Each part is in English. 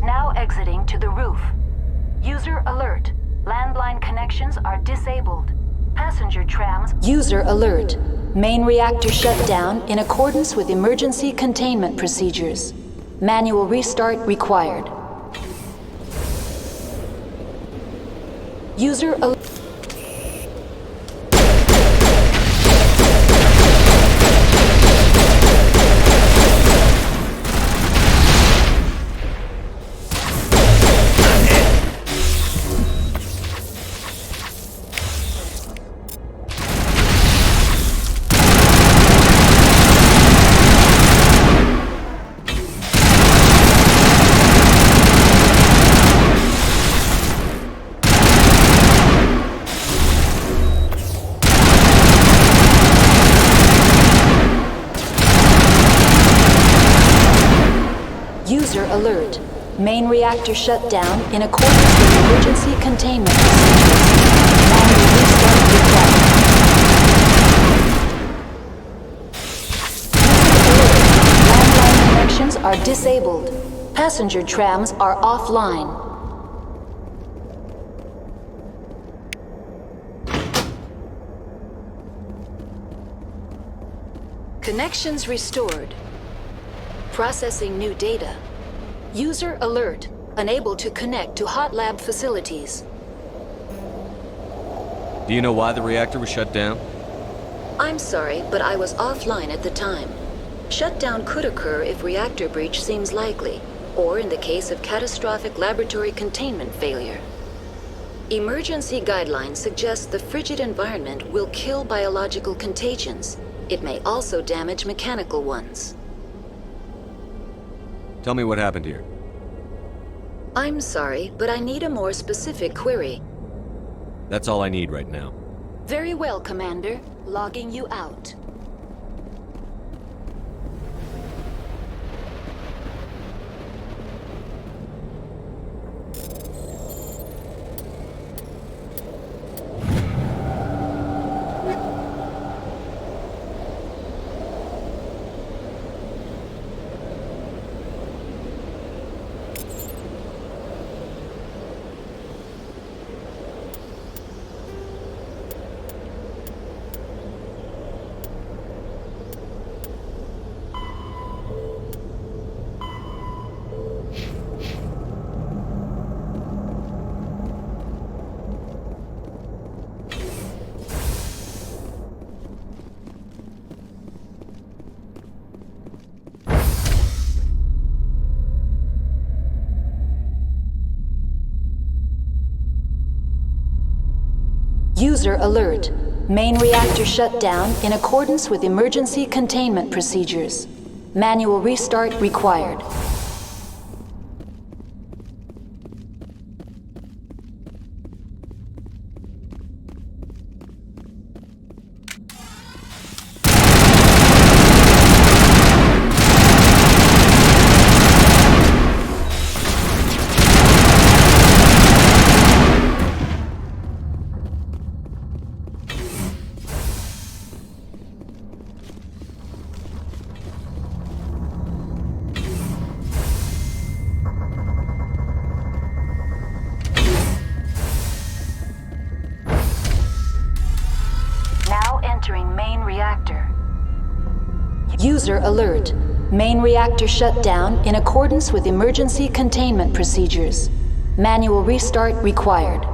Now exiting to the roof. User alert. Landline connections are disabled. Passenger trams... User alert. Main reactor shut down in accordance with emergency containment procedures. Manual restart required. User alert. User alert. Main reactor shut down in accordance with emergency containment procedures. Manual restart required. Landline connections are disabled. Passenger trams are offline. Connections restored. Processing new data. User alert. Unable to connect to hot lab facilities. Do you know why the reactor was shut down? I'm sorry, but I was offline at the time. Shutdown could occur if reactor breach seems likely, or in the case of catastrophic laboratory containment failure. Emergency guidelines suggest the frigid environment will kill biological contagions. It may also damage mechanical ones. Tell me what happened here. I'm sorry, but I need a more specific query. That's all I need right now. Very well, Commander. Logging you out. User alert. Main reactor shut down in accordance with emergency containment procedures. Manual restart required. Entering main reactor. User alert. Main reactor shut down in accordance with emergency containment procedures. Manual restart required.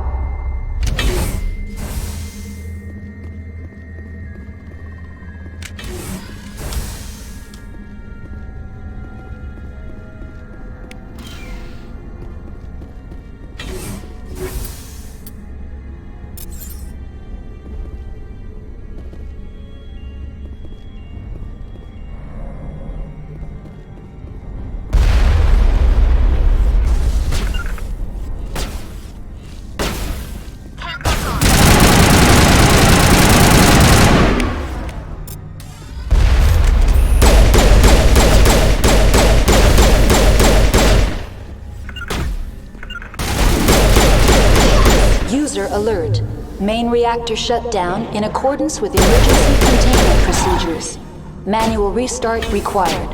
User alert. Main reactor shut down in accordance with emergency containment procedures. Manual restart required.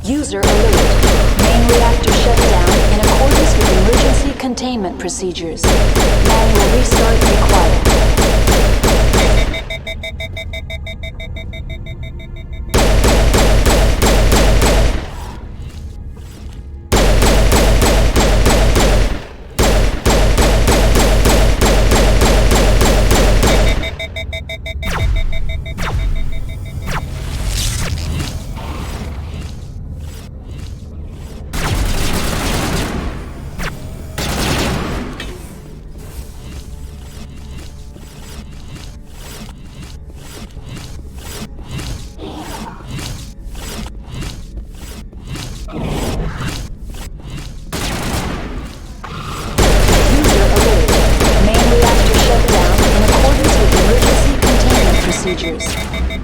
User alert. Main reactor shut down in accordance with emergency containment procedures. Manual restart required.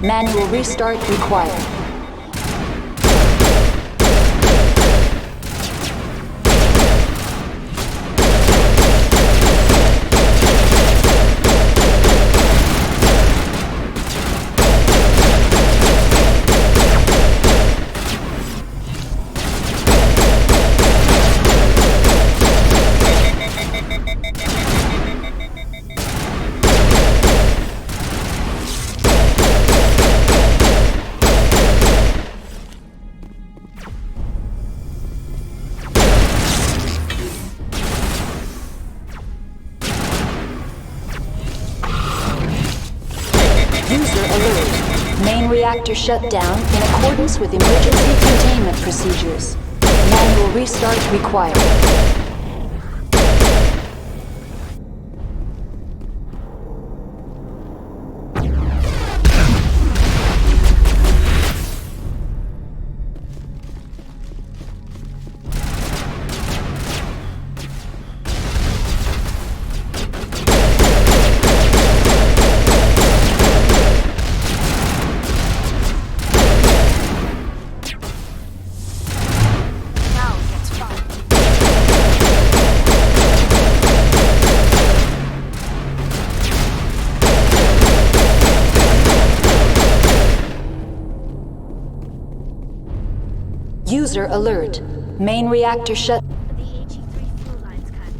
Manual restart required. User alert. Main reactor shut down in accordance with emergency containment procedures. Manual restart required. User alert. Main reactor shut. The HE3 fuel lines cut.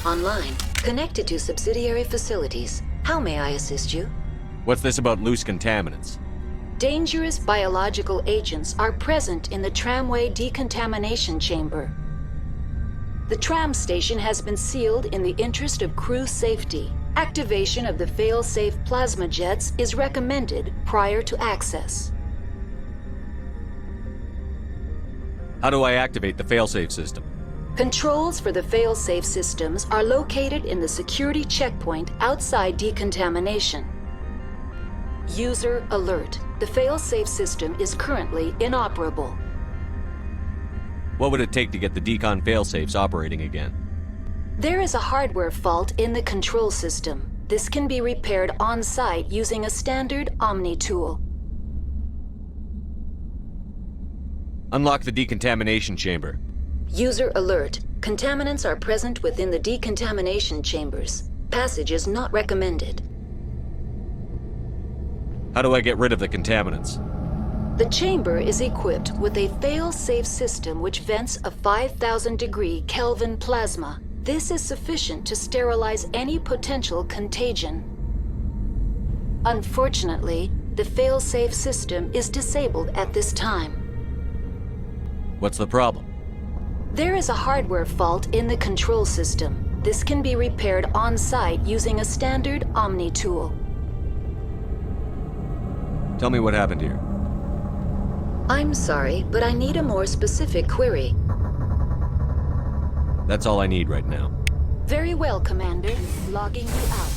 Online. Connected to subsidiary facilities. How may I assist you? What's this about loose contaminants? Dangerous biological agents are present in the tramway decontamination chamber. The tram station has been sealed in the interest of crew safety. Activation of the fail-safe plasma jets is recommended prior to access. How do I activate the failsafe system? Controls for the fail-safe systems are located in the security checkpoint outside decontamination. User alert. The fail-safe system is currently inoperable. What would it take to get the decon failsafes operating again? There is a hardware fault in the control system. This can be repaired on-site using a standard Omni tool. Unlock the decontamination chamber. User alert. Contaminants are present within the decontamination chambers. Passage is not recommended. How do I get rid of the contaminants? The chamber is equipped with a fail-safe system which vents a 5,000-degree Kelvin plasma. This is sufficient to sterilize any potential contagion. Unfortunately, the fail-safe system is disabled at this time. What's the problem? There is a hardware fault in the control system. This can be repaired on-site using a standard Omni tool. Tell me what happened here. I'm sorry, but I need a more specific query. That's all I need right now. Very well, Commander. Logging you out.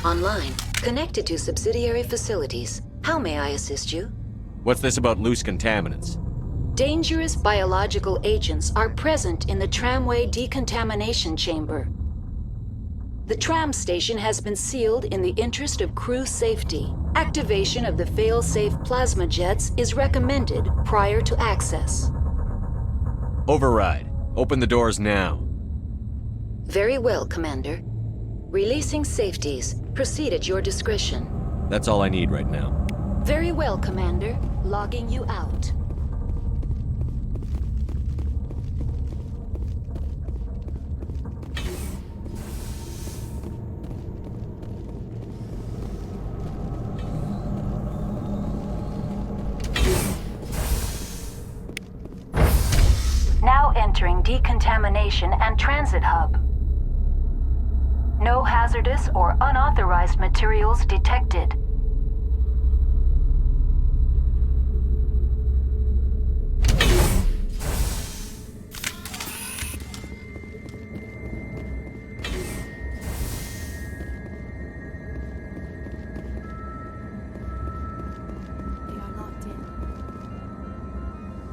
Online. Connected to subsidiary facilities. How may I assist you? What's this about loose contaminants? Dangerous biological agents are present in the tramway decontamination chamber. The tram station has been sealed in the interest of crew safety. Activation of the fail-safe plasma jets is recommended prior to access. Override. Open the doors now. Very well, Commander. Releasing safeties. Proceed at your discretion. That's all I need right now. Very well, Commander. Logging you out. Now entering decontamination and transit hub. No hazardous or unauthorized materials detected.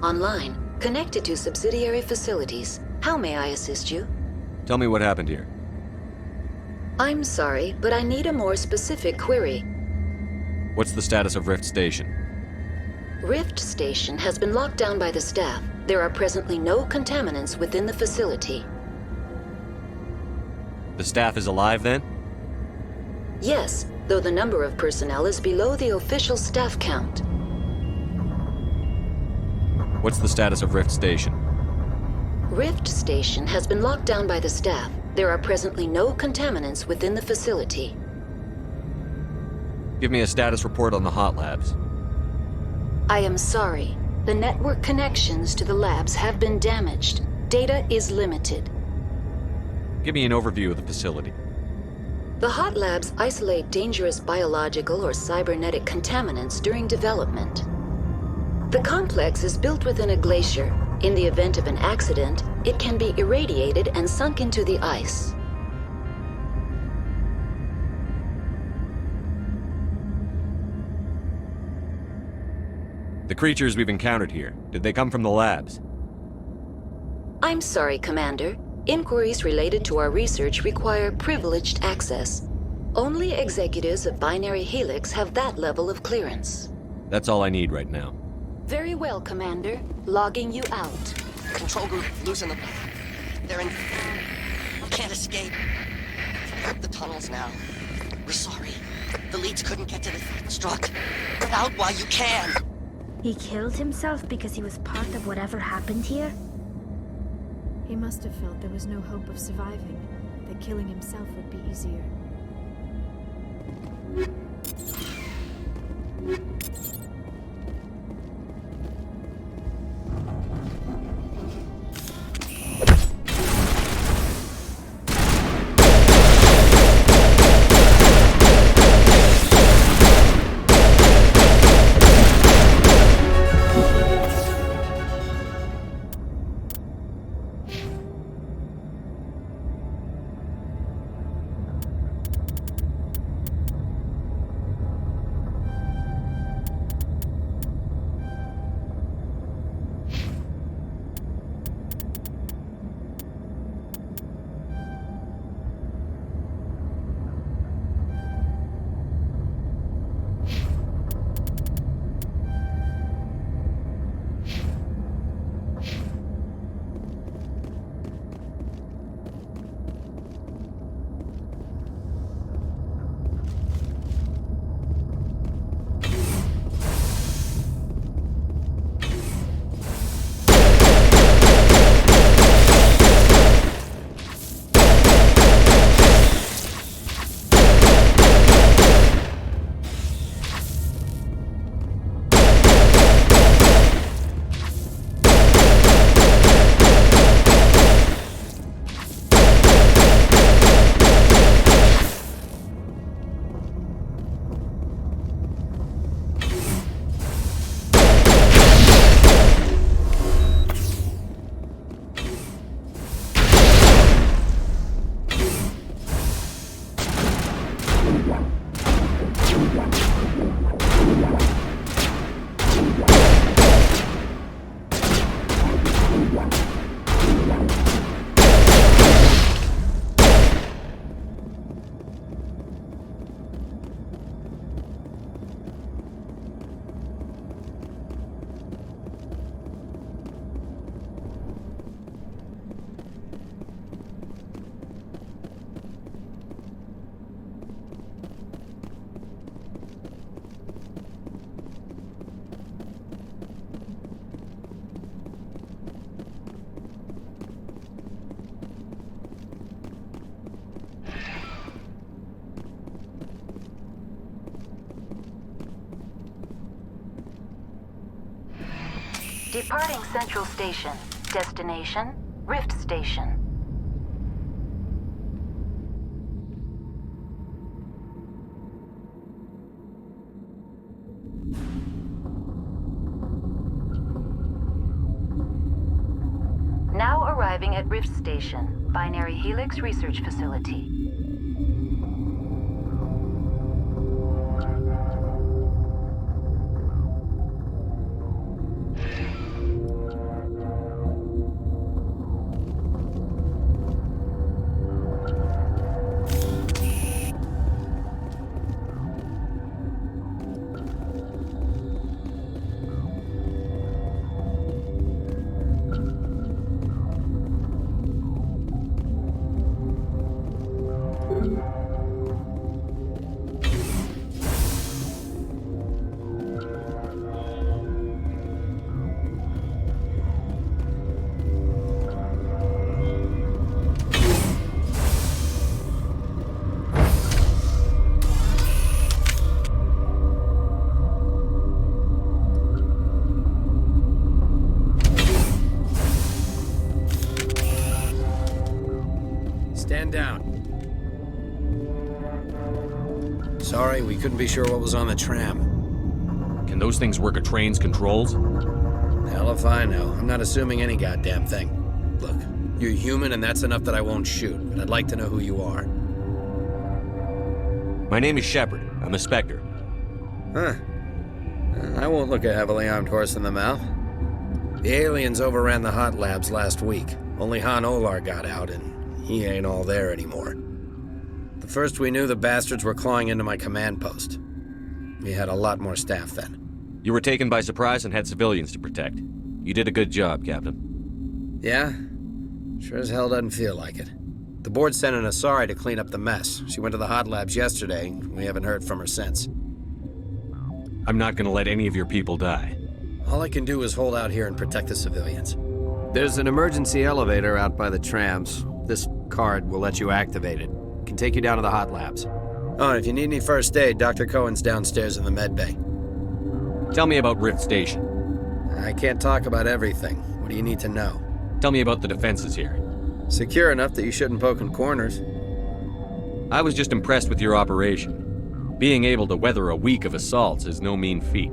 Online. Connected to subsidiary facilities. How may I assist you? Tell me what happened here. I'm sorry, but I need a more specific query. What's the status of Rift Station? Rift Station has been locked down by the staff. There are presently no contaminants within the facility. The staff is alive then? Yes, though the number of personnel is below the official staff count. What's the status of Rift Station? Rift Station has been locked down by the staff. There are presently no contaminants within the facility. Give me a status report on the hot labs. I am sorry. The network connections to the labs have been damaged. Data is limited. Give me an overview of the facility. The hot labs isolate dangerous biological or cybernetic contaminants during development. The complex is built within a glacier. In the event of an accident, it can be irradiated and sunk into the ice. The creatures we've encountered here, did they come from the labs? I'm sorry, Commander. Inquiries related to our research require privileged access. Only executives of Binary Helix have that level of clearance. That's all I need right now. Very well, Commander. Logging you out. Control group, losing them. They're in... Can't escape. The tunnels now. We're sorry. The leads couldn't get to the struck. Get out while you can! He killed himself because he was part of whatever happened here? He must have felt there was no hope of surviving, that killing himself would be easier. Departing Central Station. Destination, Rift Station. Now arriving at Rift Station, Binary Helix Research Facility. Stand down. Sorry, we couldn't be sure what was on the tram. Can those things work a train's controls? Hell if I know. I'm not assuming any goddamn thing. Look, you're human and that's enough that I won't shoot, but I'd like to know who you are. My name is Shepard. I'm a Spectre. Huh. I won't look a heavily armed horse in the mouth. The aliens overran the hot labs last week. Only Han Olar got out, and he ain't all there anymore. The first we knew, the bastards were clawing into my command post. We had a lot more staff then. You were taken by surprise and had civilians to protect. You did a good job, Captain. Yeah? Sure as hell doesn't feel like it. The board sent an Asari to clean up the mess. She went to the hot labs yesterday. We haven't heard from her since. I'm not gonna let any of your people die. All I can do is hold out here and protect the civilians. There's an emergency elevator out by the trams. This card will let you activate it. Can take you down to the hot labs. Oh, and if you need any first aid, Dr. Cohen's downstairs in the med bay. Tell me about Rift Station. I can't talk about everything. What do you need to know? Tell me about the defenses here. Secure enough that you shouldn't poke in corners. I was just impressed with your operation. Being able to weather a week of assaults is no mean feat.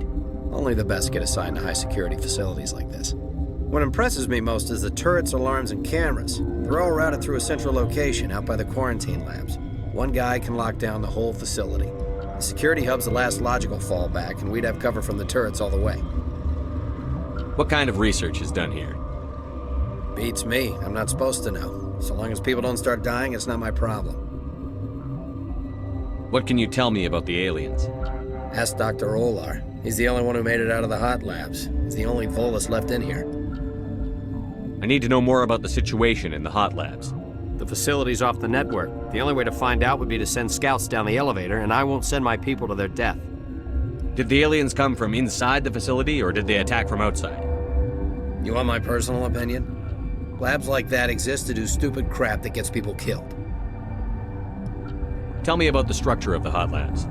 Only the best get assigned to high-security facilities like this. What impresses me most is the turrets, alarms, and cameras. They're all routed through a central location out by the quarantine labs. One guy can lock down the whole facility. The security hub's the last logical fallback, and we'd have cover from the turrets all the way. What kind of research is done here? Beats me. I'm not supposed to know. So long as people don't start dying, it's not my problem. What can you tell me about the aliens? Ask Dr. Olar. He's the only one who made it out of the hot labs. He's the only Volus left in here. I need to know more about the situation in the hot labs. The facility's off the network. The only way to find out would be to send scouts down the elevator, and I won't send my people to their death. Did the aliens come from inside the facility, or did they attack from outside? You want my personal opinion? Labs like that exist to do stupid crap that gets people killed. Tell me about the structure of the hot labs.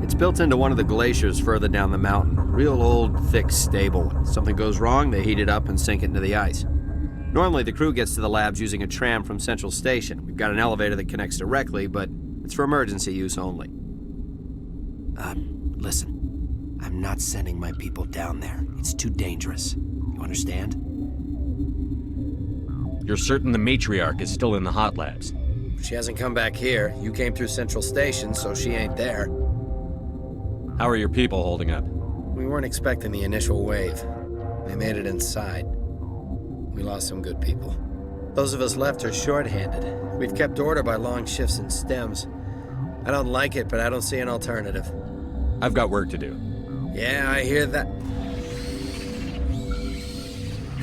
It's built into one of the glaciers further down the mountain. Real old, thick, stable. If something goes wrong, they heat it up and sink it into the ice. Normally, the crew gets to the labs using a tram from Central Station. We've got an elevator that connects directly, but it's for emergency use only. Listen. I'm not sending my people down there. It's too dangerous. You understand? You're certain the matriarch is still in the hot labs? She hasn't come back here. You came through Central Station, so she ain't there. How are your people holding up? We weren't expecting the initial wave. They made it inside. We lost some good people. Those of us left are short-handed. We've kept order by long shifts and stems. I don't like it, but I don't see an alternative. I've got work to do. Yeah, I hear that.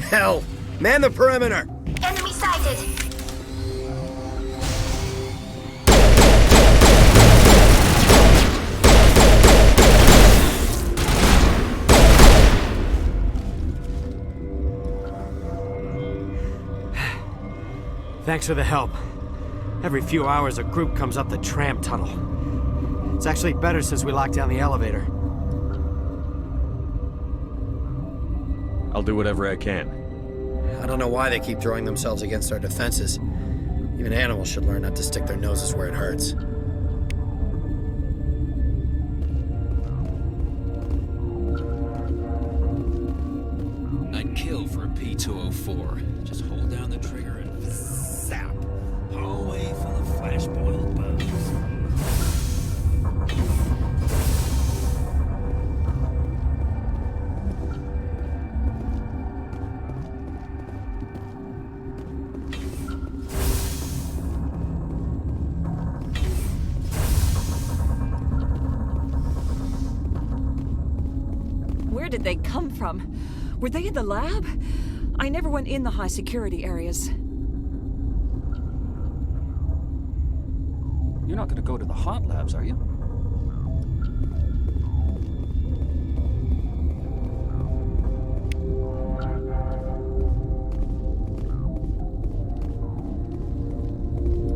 Hell! Man the perimeter! Enemy sighted! Thanks for the help. Every few hours, a group comes up the tram tunnel. It's actually better since we locked down the elevator. I'll do whatever I can. I don't know why they keep throwing themselves against our defenses. Even animals should learn not to stick their noses where it hurts. I'd kill for a P-204. Just hold down the trigger and zap. Hallway full of flash-boiled bugs. Where did they come from? Were they in the lab? I never went in the high security areas. You're not gonna go to the hot labs, are you?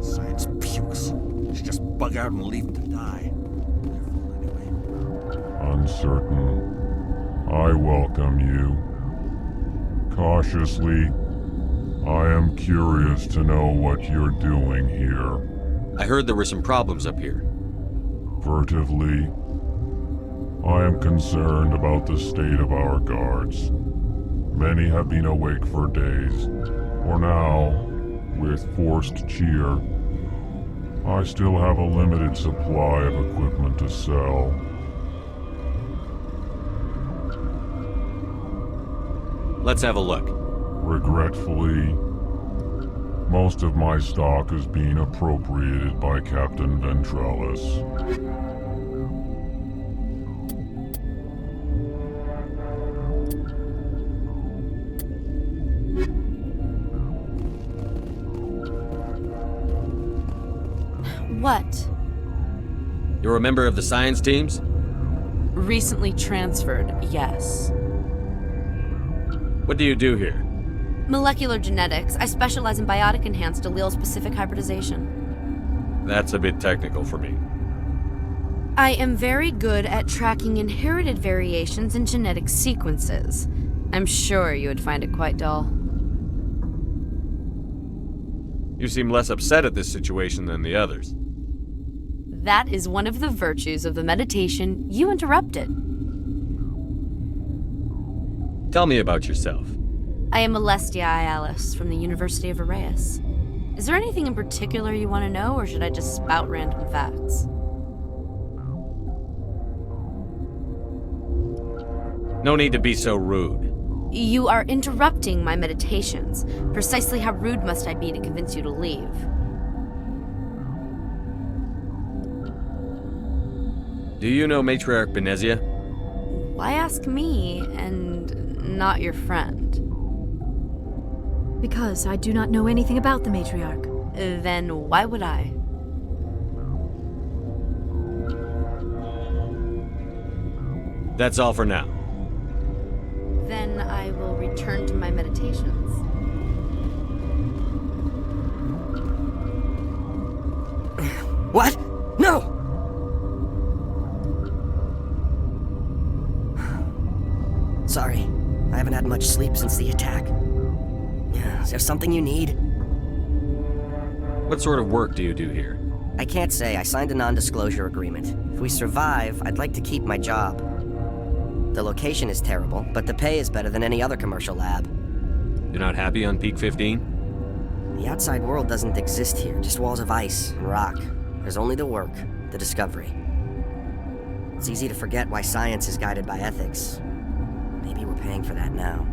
Science pukes. Should just bug out and leave them to die. Anyway. Uncertain. I welcome you. Cautiously, I am I'm curious to know what you're doing here. I heard there were some problems up here. Furtively, I am concerned about the state of our guards. Many have been awake for days, or now, with forced cheer. I still have a limited supply of equipment to sell. Let's have a look. Regretfully, most of my stock is being appropriated by Captain Ventralis. What? You're a member of the science teams? Recently transferred, yes. What do you do here? Molecular genetics. I specialize in biotic-enhanced allele-specific hybridization. That's a bit technical for me. I am very good at tracking inherited variations in genetic sequences. I'm sure you would find it quite dull. You seem less upset at this situation than the others. That is one of the virtues of the meditation you interrupted. Tell me about yourself. I am Alestia Ialis from the University of Arraeus. Is there anything in particular you want to know, or should I just spout random facts? No need to be so rude. You are interrupting my meditations. Precisely how rude must I be to convince you to leave? Do you know Matriarch Benezia? Why ask me and not your friend? Because I do not know anything about the matriarch. Then why would I? That's all for now. Then I will return to my meditations. What? No! Sorry, I haven't had much sleep since the attack. Is there something you need? What sort of work do you do here? I can't say. I signed a non-disclosure agreement. If we survive, I'd like to keep my job. The location is terrible, but the pay is better than any other commercial lab. You're not happy on Peak 15? The outside world doesn't exist here, just walls of ice and rock. There's only the work, the discovery. It's easy to forget why science is guided by ethics. Maybe we're paying for that now.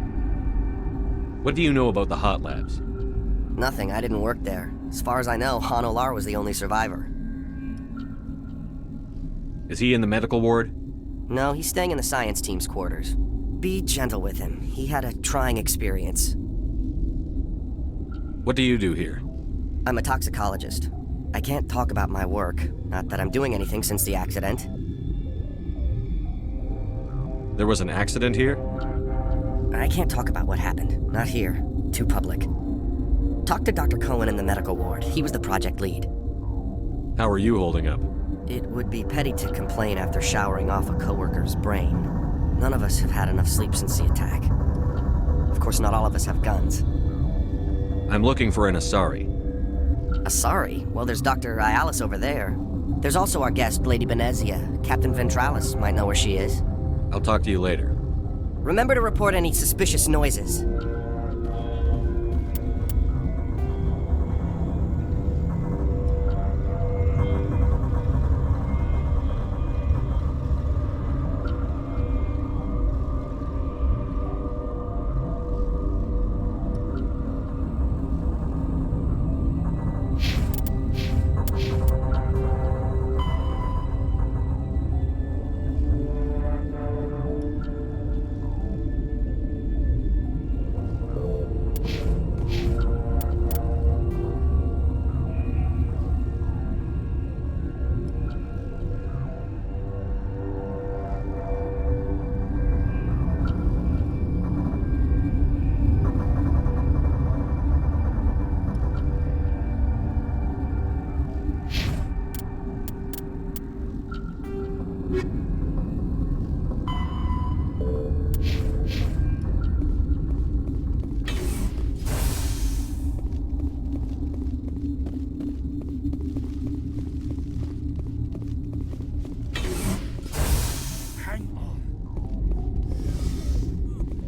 What do you know about the hot labs? Nothing, I didn't work there. As far as I know, Han Olar was the only survivor. Is he in the medical ward? No, he's staying in the science team's quarters. Be gentle with him. He had a trying experience. What do you do here? I'm a toxicologist. I can't talk about my work. Not that I'm doing anything since the accident. There was an accident here? I can't talk about what happened. Not here. Too public. Talk to Dr. Cohen in the medical ward. He was the project lead. How are you holding up? It would be petty to complain after showering off a coworker's brain. None of us have had enough sleep since the attack. Of course, not all of us have guns. I'm looking for an Asari. Asari? Well, there's Dr. Ialis over there. There's also our guest, Lady Benezia. Captain Ventralis might know where she is. I'll talk to you later. Remember to report any suspicious noises.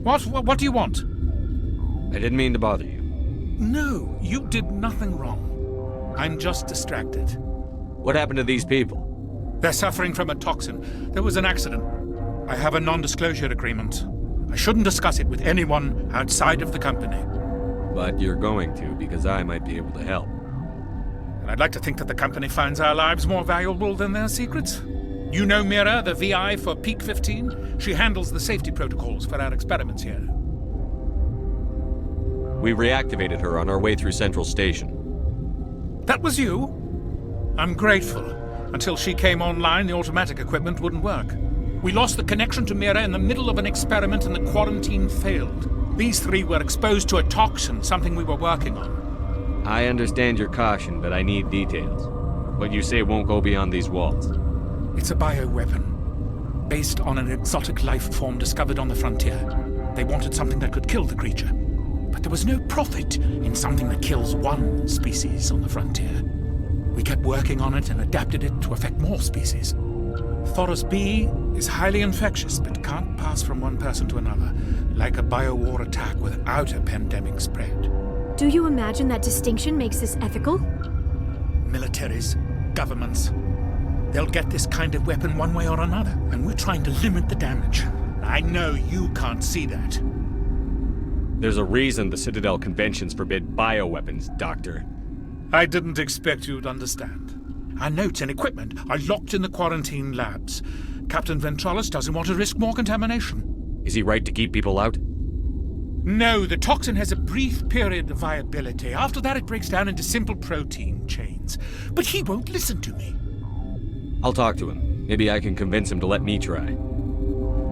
What do you want? I didn't mean to bother you. No, you did nothing wrong. I'm just distracted. What happened to these people? They're suffering from a toxin. There was an accident. I have a non-disclosure agreement. I shouldn't discuss it with anyone outside of the company. But you're going to, because I might be able to help. And I'd like to think that the company finds our lives more valuable than their secrets. You know Mira, the VI for Peak 15? She handles the safety protocols for our experiments here. We reactivated her on our way through Central Station. That was you? I'm grateful. Until she came online, the automatic equipment wouldn't work. We lost the connection to Mira in the middle of an experiment and the quarantine failed. These three were exposed to a toxin, something we were working on. I understand your caution, but I need details. What you say won't go beyond these walls. It's a bioweapon, based on an exotic life form discovered on the frontier. They wanted something that could kill the creature. But there was no profit in something that kills one species on the frontier. We kept working on it and adapted it to affect more species. Thoros B is highly infectious, but can't pass from one person to another, like a biowar attack without a pandemic spread. Do you imagine that distinction makes this ethical? Militaries, governments, they'll get this kind of weapon one way or another, and we're trying to limit the damage. I know you can't see that. There's a reason the Citadel conventions forbid bioweapons, Doctor. I didn't expect you'd understand. Our notes and equipment are locked in the quarantine labs. Captain Ventralis doesn't want to risk more contamination. Is he right to keep people out? No, the toxin has a brief period of viability. After that, it breaks down into simple protein chains. But he won't listen to me. I'll talk to him. Maybe I can convince him to let me try.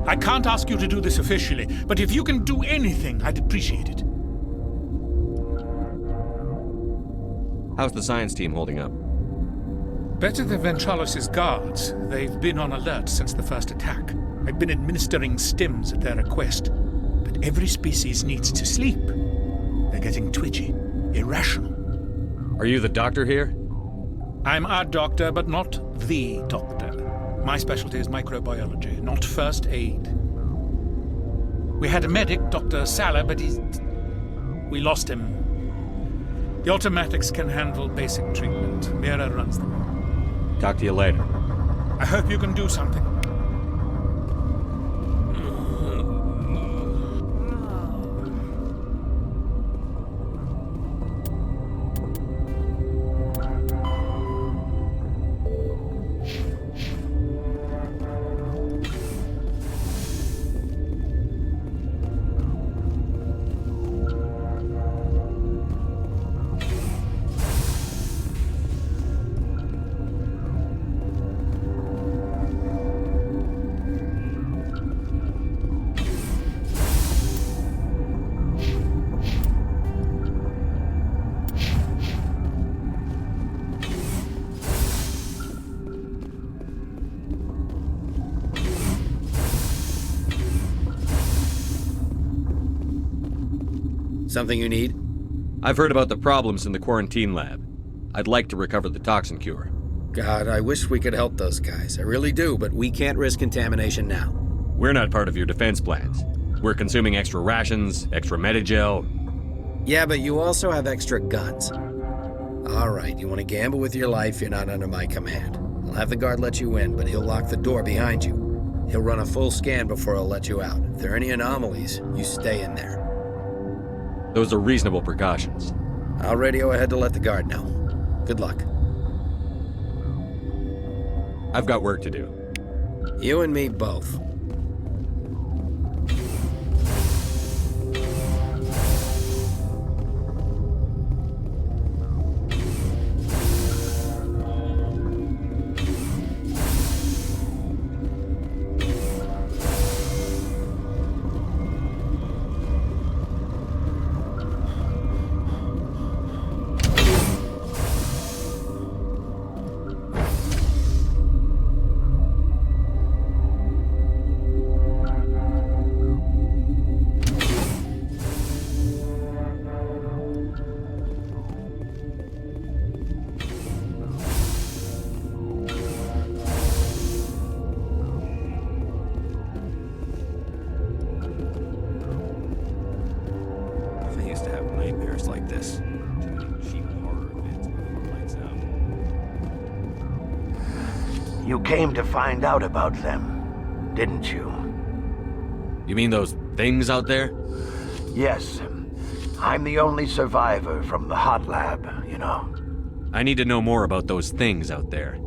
I can't ask you to do this officially, but if you can do anything, I'd appreciate it. How's the science team holding up? Better than Ventralis' guards. They've been on alert since the first attack. I've been administering stims at their request. But every species needs to sleep. They're getting twitchy, irrational. Are you the doctor here? I'm a doctor, but not the doctor. My specialty is microbiology, not first aid. We had a medic, Dr. Salah, but we lost him. The automatics can handle basic treatment. Mira runs them. Talk to you later. I hope you can do something. Something you need? I've heard about the problems in the quarantine lab. I'd like to recover the toxin cure. God, I wish we could help those guys. I really do, but we can't risk contamination now. We're not part of your defense plans. We're consuming extra rations, extra Medigel. Yeah, but you also have extra guns. All right, you want to gamble with your life, you're not under my command. I'll have the guard let you in, but he'll lock the door behind you. He'll run a full scan before he'll let you out. If there are any anomalies, you stay in there. Those are reasonable precautions. I'll radio ahead to let the guard know. Good luck. I've got work to do. You and me both. nightmares like this. Cheap horror vids with the lights out. You came to find out about them, didn't you? You mean those things out there? Yes. I'm the only survivor from the hot lab, you know. I need to know more about those things out there.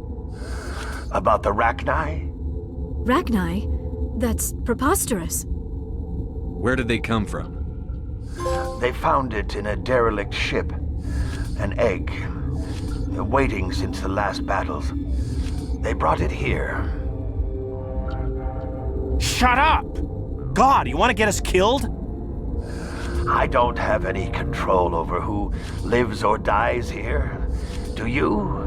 About the Rachni? Rachni? That's preposterous. Where did they come from? They found it in a derelict ship. An egg. Waiting since the last battles. They brought it here. Shut up! God, you want to get us killed? I don't have any control over who lives or dies here. Do you?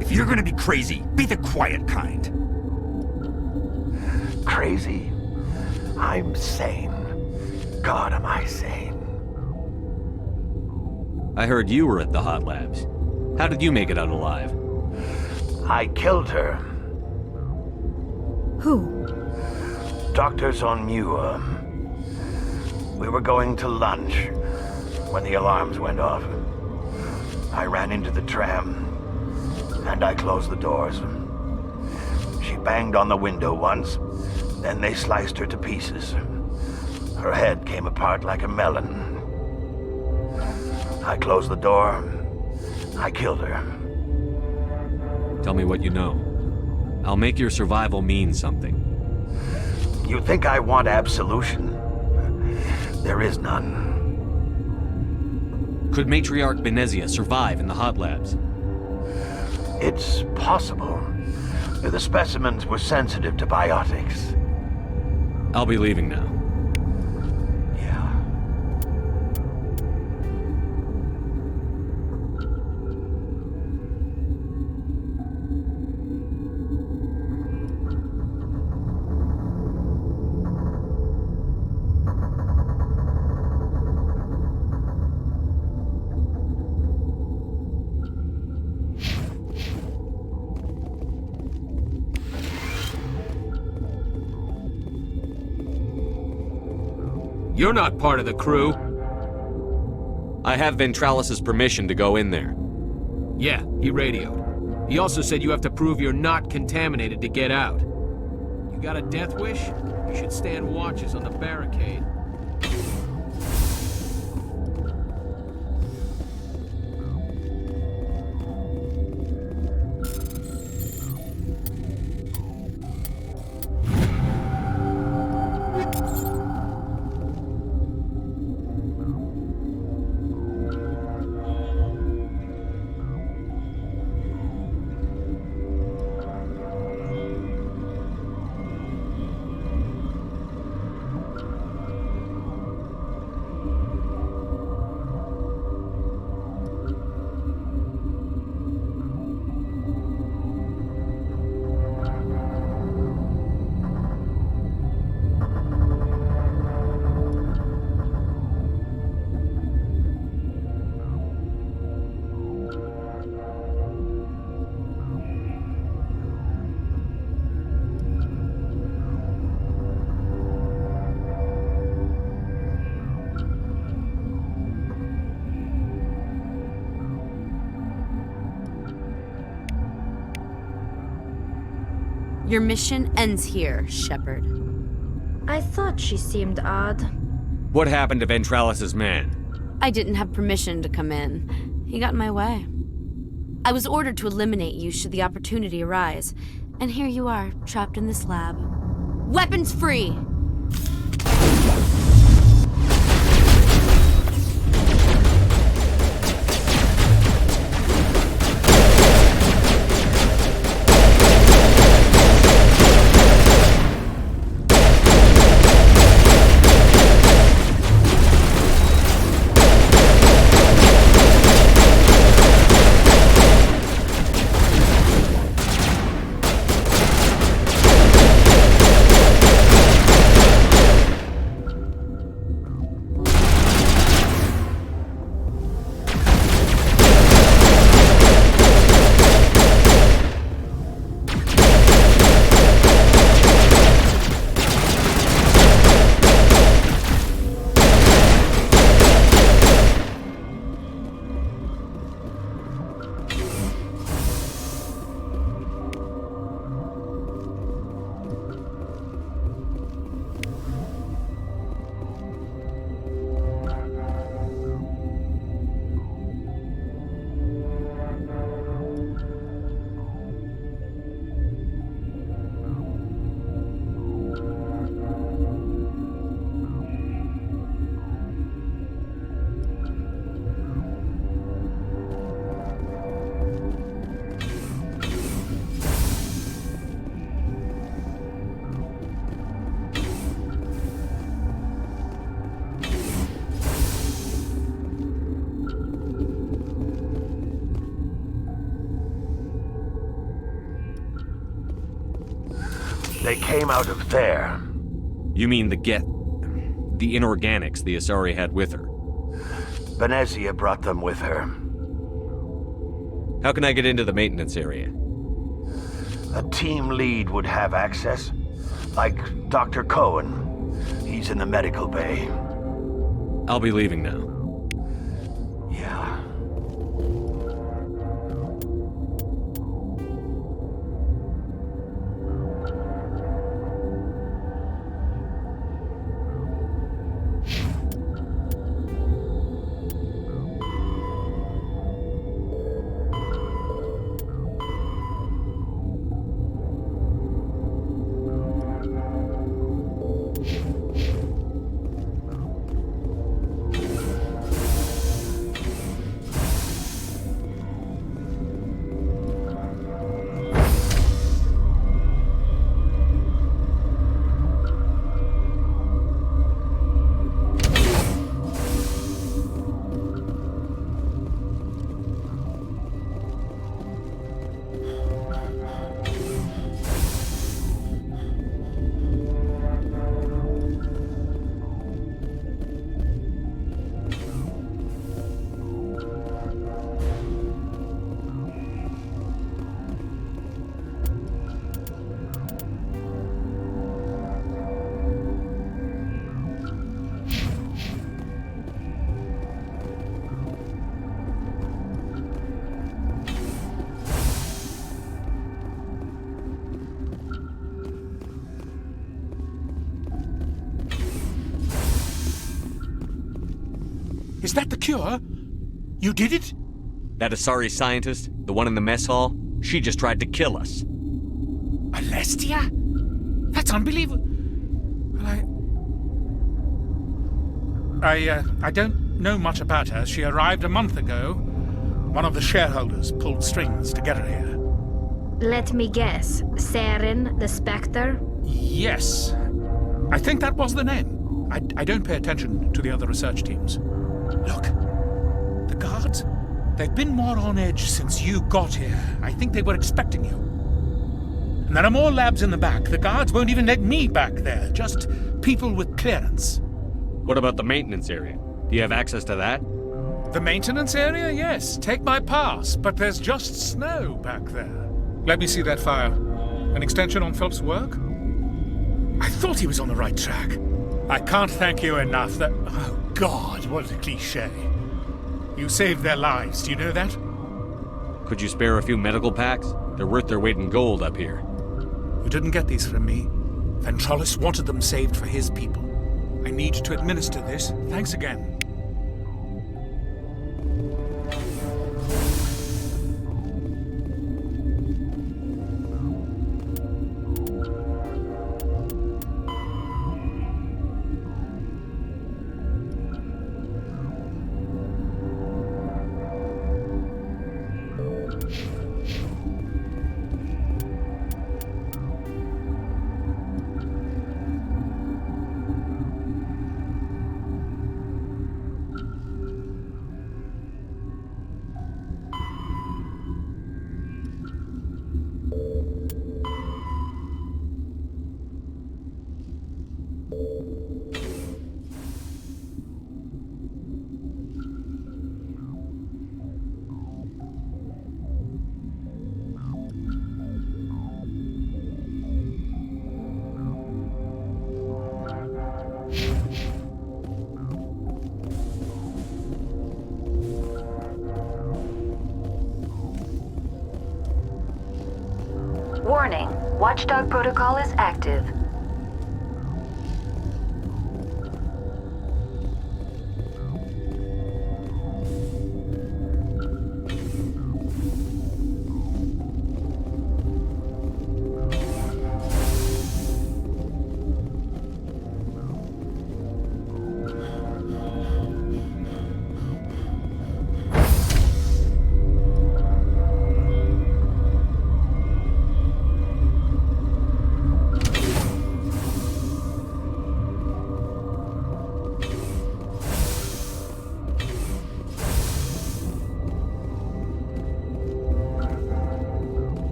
If you're gonna be crazy, be the quiet kind. Crazy? I'm sane. God, am I sane. I heard you were at the hot labs. How did you make it out alive? I killed her. Who? Doctors on Muir. We were going to lunch when the alarms went off. I ran into the tram, and I closed the doors. She banged on the window once, then they sliced her to pieces. Her head came apart like a melon. I closed the door. I killed her. Tell me what you know. I'll make your survival mean something. You think I want absolution? There is none. Could Matriarch Benezia survive in the hot labs? It's possible. The specimens were sensitive to biotics. I'll be leaving now. Yeah. You're not part of the crew. I have Ventralis's permission to go in there. Yeah, he radioed. He also said you have to prove you're not contaminated to get out. You got a death wish? You should stand watches on the barricade. Your mission ends here, Shepard. I thought she seemed odd. What happened to Ventralis's man? I didn't have permission to come in. He got in my way. I was ordered to eliminate you should the opportunity arise. And here you are, trapped in this lab. Weapons free! They came out of there. You mean the inorganics the Asari had with her? Venezia brought them with her. How can I get into the maintenance area? A team lead would have access. Like Dr. Cohen. He's in the medical bay. I'll be leaving now. Yeah. Is that the cure? You did it? That Asari scientist, the one in the mess hall, she just tried to kill us. Alestia? That's unbelievable. Well, I don't know much about her. She arrived a month ago. One of the shareholders pulled strings to get her here. Let me guess. Saren, the Spectre? Yes. I think that was the name. I don't pay attention to the other research teams. Look, the guards, they've been more on edge since you got here. I think they were expecting you. And there are more labs in the back. The guards won't even let me back there. Just people with clearance. What about the maintenance area? Do you have access to that? The maintenance area? Yes. Take my pass. But there's just snow back there. Let me see that file. An extension on Phelps' work? I thought he was on the right track. I can't thank you enough that... Oh, God, what a cliché. You saved their lives, do you know that? Could you spare a few medical packs? They're worth their weight in gold up here. You didn't get these from me. Ventrolis wanted them saved for his people. I need to administer this. Thanks again. Warning, Watchdog protocol is active.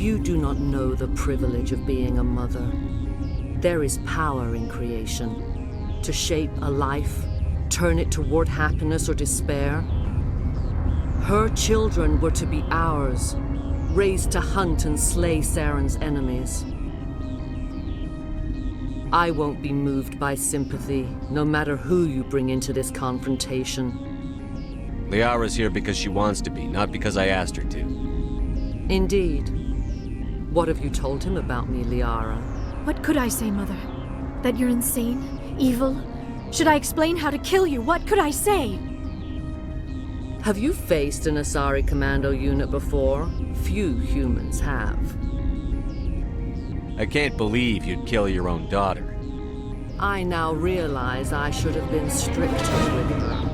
You do not know the privilege of being a mother. There is power in creation. To shape a life, turn it toward happiness or despair. Her children were to be ours, raised to hunt and slay Saren's enemies. I won't be moved by sympathy, no matter who you bring into this confrontation. Liara's here because she wants to be, not because I asked her to. Indeed. What have you told him about me, Liara? What could I say, Mother? That you're insane? Evil? Should I explain how to kill you? What could I say? Have you faced an Asari commando unit before? Few humans have. I can't believe you'd kill your own daughter. I now realize I should have been stricter with her.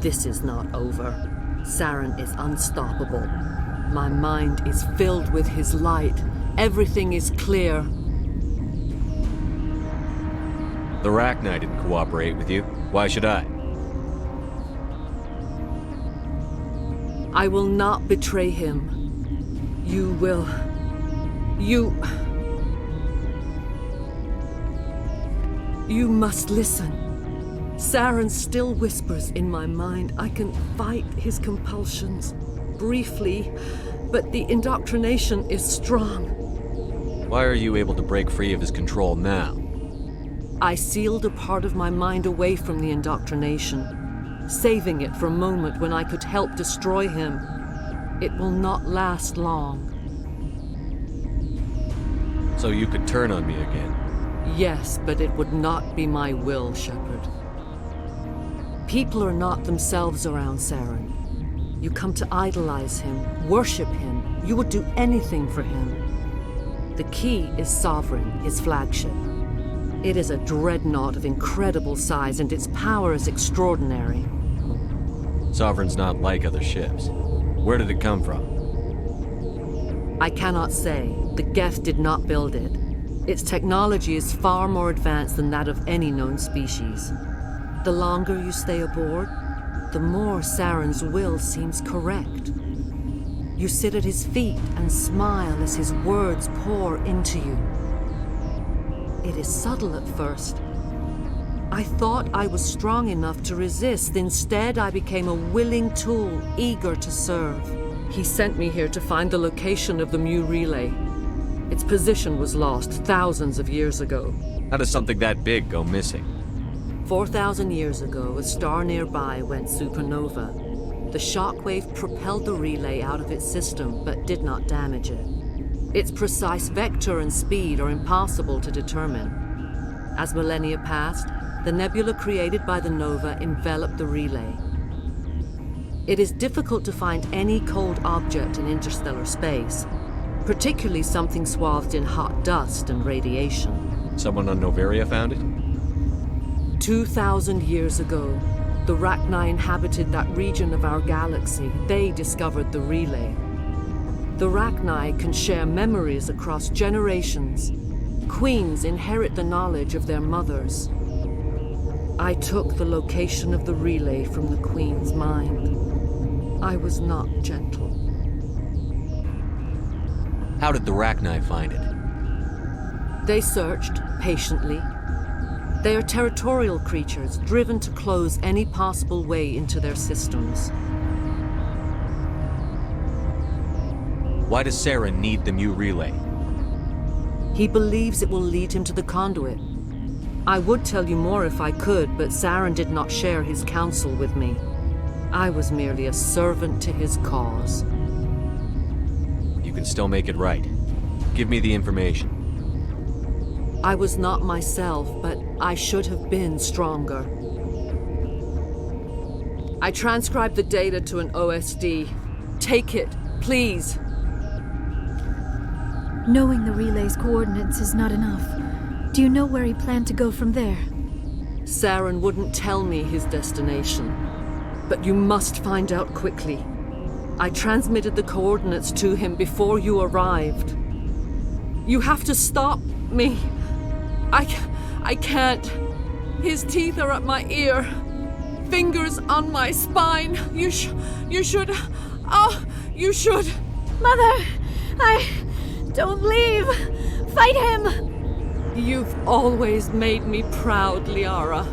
This is not over. Saren is unstoppable. My mind is filled with his light. Everything is clear. The Rachni didn't cooperate with you. Why should I? I will not betray him. You will. You must listen. Saren still whispers in my mind. I can fight his compulsions. Briefly, but the indoctrination is strong. Why are you able to break free of his control now? I sealed a part of my mind away from the indoctrination, saving it for a moment when I could help destroy him. It will not last long. So you could turn on me again? Yes, but it would not be my will, Shepard. People are not themselves around Saren. You come to idolize him, worship him. You would do anything for him. The key is Sovereign, his flagship. It is a dreadnought of incredible size, and its power is extraordinary. Sovereign's not like other ships. Where did it come from? I cannot say. The Geth did not build it. Its technology is far more advanced than that of any known species. The longer you stay aboard, the more Saren's will seems correct. You sit at his feet and smile as his words pour into you. It is subtle at first. I thought I was strong enough to resist. Instead, I became a willing tool, eager to serve. He sent me here to find the location of the Mu relay. Its position was lost thousands of years ago. How does something that big go missing? 4,000 years ago, a star nearby went supernova. The shockwave propelled the relay out of its system, but did not damage it. Its precise vector and speed are impossible to determine. As millennia passed, the nebula created by the nova enveloped the relay. It is difficult to find any cold object in interstellar space, particularly something swathed in hot dust and radiation. Someone on Noveria found it? 2,000 years ago, the Rachni inhabited that region of our galaxy. They discovered the relay. The Rachni can share memories across generations. Queens inherit the knowledge of their mothers. I took the location of the relay from the Queen's mind. I was not gentle. How did the Rachni find it? They searched patiently. They are territorial creatures, driven to close any possible way into their systems. Why does Saren need the Mu relay? He believes it will lead him to the conduit. I would tell you more if I could, but Saren did not share his counsel with me. I was merely a servant to his cause. You can still make it right. Give me the information. I was not myself, but I should have been stronger. I transcribed the data to an OSD. Take it, please. Knowing the relay's coordinates is not enough. Do you know where he planned to go from there? Saren wouldn't tell me his destination. But you must find out quickly. I transmitted the coordinates to him before you arrived. You have to stop me. I can't. His teeth are at my ear. Fingers on my spine. You should. Oh, you should. Mother, don't leave. Fight him. You've always made me proud, Liara.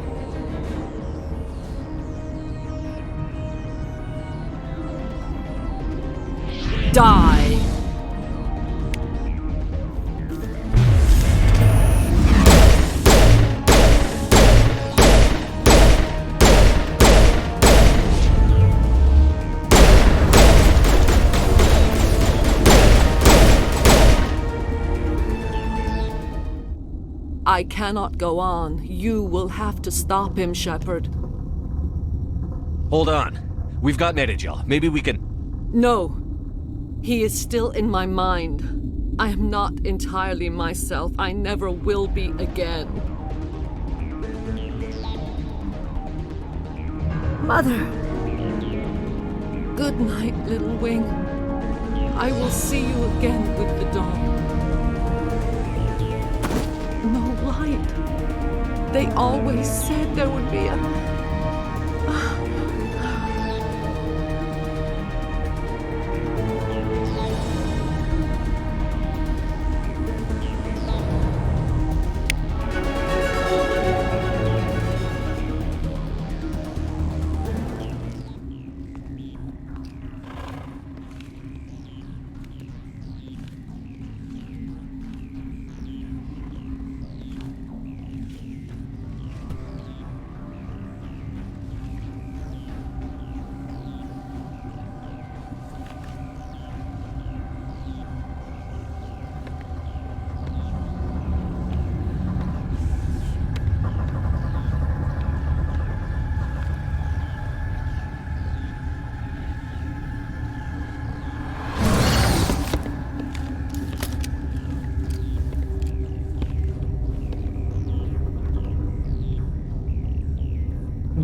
Die. I cannot go on. You will have to stop him, Shepard. Hold on. We've got Netagel. Maybe we can... No. He is still in my mind. I am not entirely myself. I never will be again. Mother, Good night, little wing. I will see you again with the dawn. No light. They always said there would be a...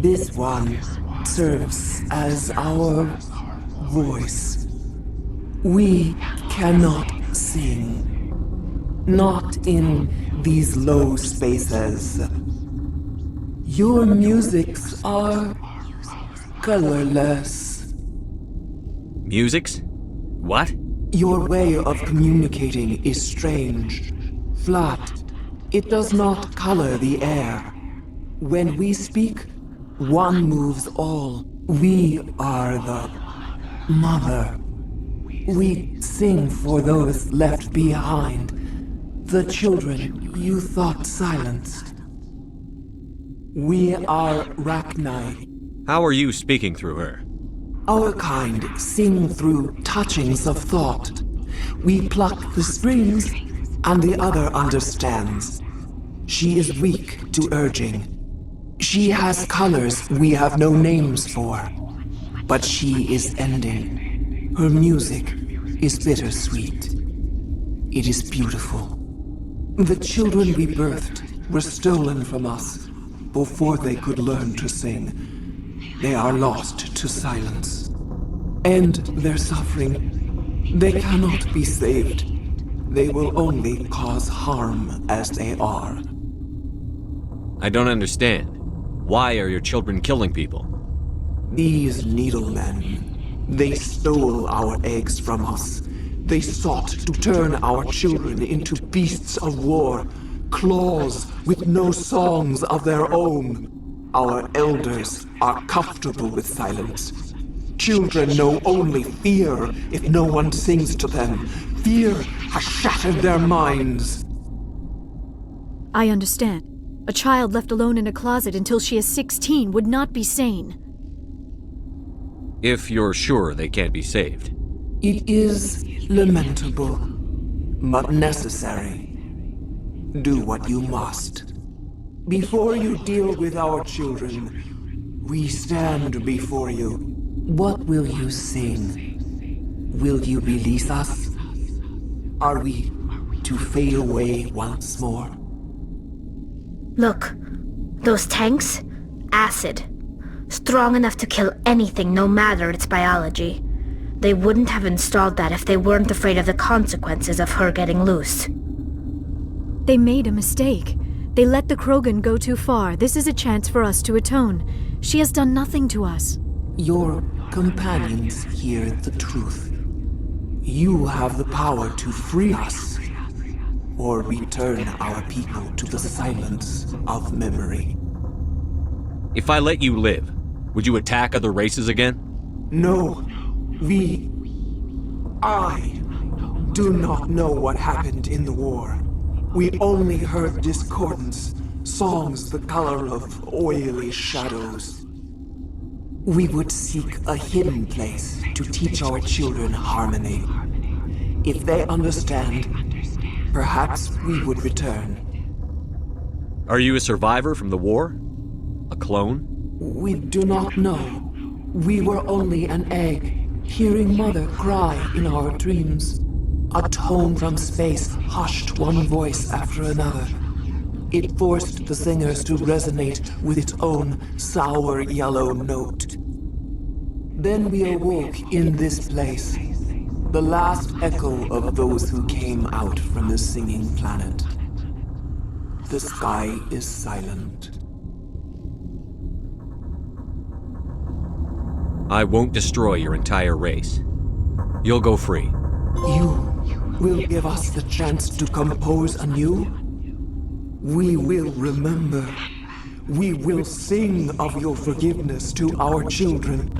This one serves as our voice. We cannot sing. Not in these low spaces. Your musics are colorless. Musics? What? Your way of communicating is strange. Flat. It does not color the air. When we speak, one moves all. We are the mother. We sing for those left behind. The children you thought silenced. We are Rachni. How are you speaking through her? Our kind sing through touchings of thought. We pluck the strings, and the other understands. She is weak to urging. She has colors we have no names for. But she is ending. Her music is bittersweet. It is beautiful. The children we birthed were stolen from us before they could learn to sing. They are lost to silence. And their suffering, they cannot be saved. They will only cause harm as they are. I don't understand. Why are your children killing people? These needlemen, they stole our eggs from us. They sought to turn our children into beasts of war, claws with no songs of their own. Our elders are comfortable with silence. Children know only fear if no one sings to them. Fear has shattered their minds. I understand. A child left alone in a closet until she is 16 would not be sane. If you're sure they can't be saved. It is lamentable, but necessary. Do what you must. Before you deal with our children, we stand before you. What will you sing? Will you release us? Are we to fade away once more? Look, those tanks? Acid. Strong enough to kill anything, no matter its biology. They wouldn't have installed that if they weren't afraid of the consequences of her getting loose. They made a mistake. They let the Krogan go too far. This is a chance for us to atone. She has done nothing to us. Your companions hear the truth. You have the power to free us, or return our people to the silence of memory. If I let you live, would you attack other races again? No. I do not know what happened in the war. We only heard discordance, songs the color of oily shadows. We would seek a hidden place to teach our children harmony. If they understand, perhaps we would return. Are you a survivor from the war? A clone? We do not know. We were only an egg, hearing Mother cry in our dreams. A tone from space hushed one voice after another. It forced the singers to resonate with its own sour yellow note. Then we awoke in this place, the last echo of those who came out from the singing planet. The sky is silent. I won't destroy your entire race. You'll go free. You will give us the chance to compose anew? We will remember. We will sing of your forgiveness to our children.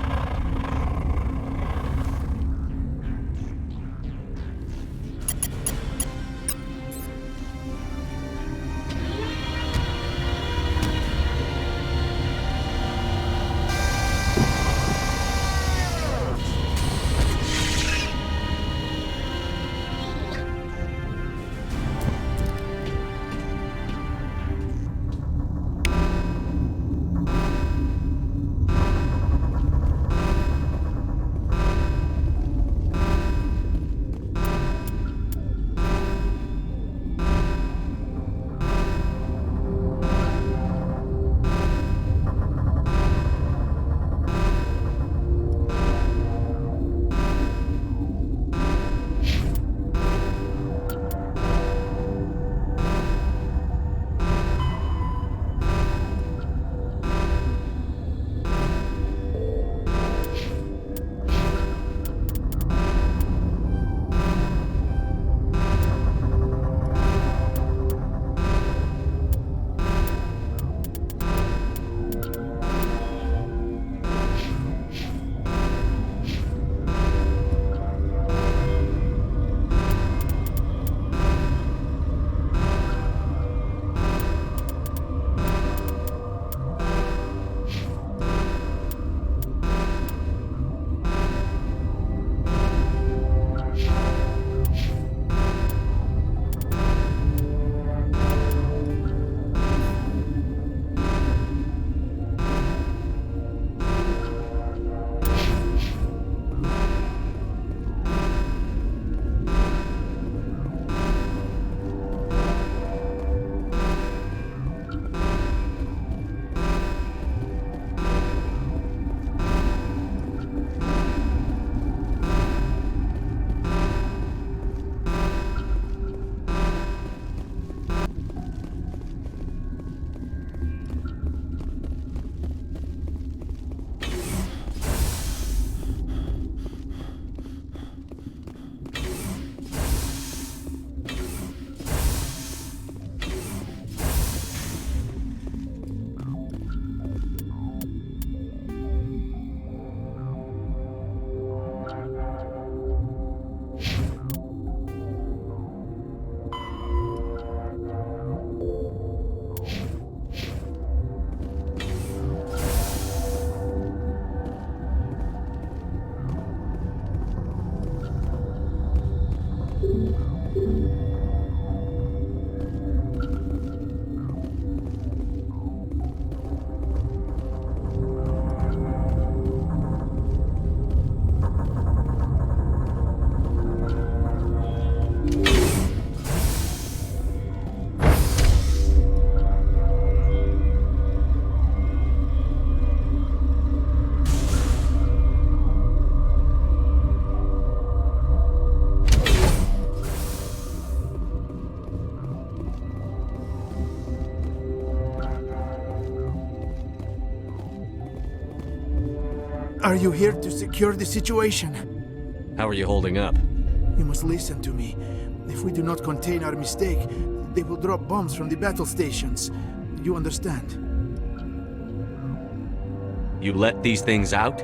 Are you here to secure the situation? How are you holding up? You must listen to me. If we do not contain our mistake, they will drop bombs from the battle stations. You understand? You let these things out?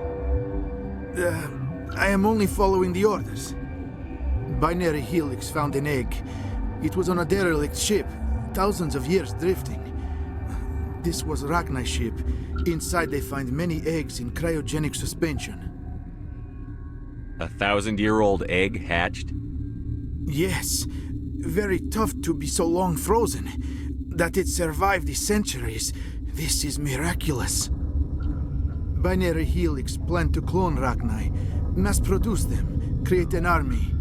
I am only following the orders. Binary Helix found an egg. It was on a derelict ship, thousands of years drifting. This was Rachni's ship. Inside they find many eggs in cryogenic suspension. A 1,000-year-old egg hatched? Yes. Very tough to be so long frozen. That it survived the centuries. This is miraculous. Binary Helix planned to clone Rachni, mass-produce them, create an army.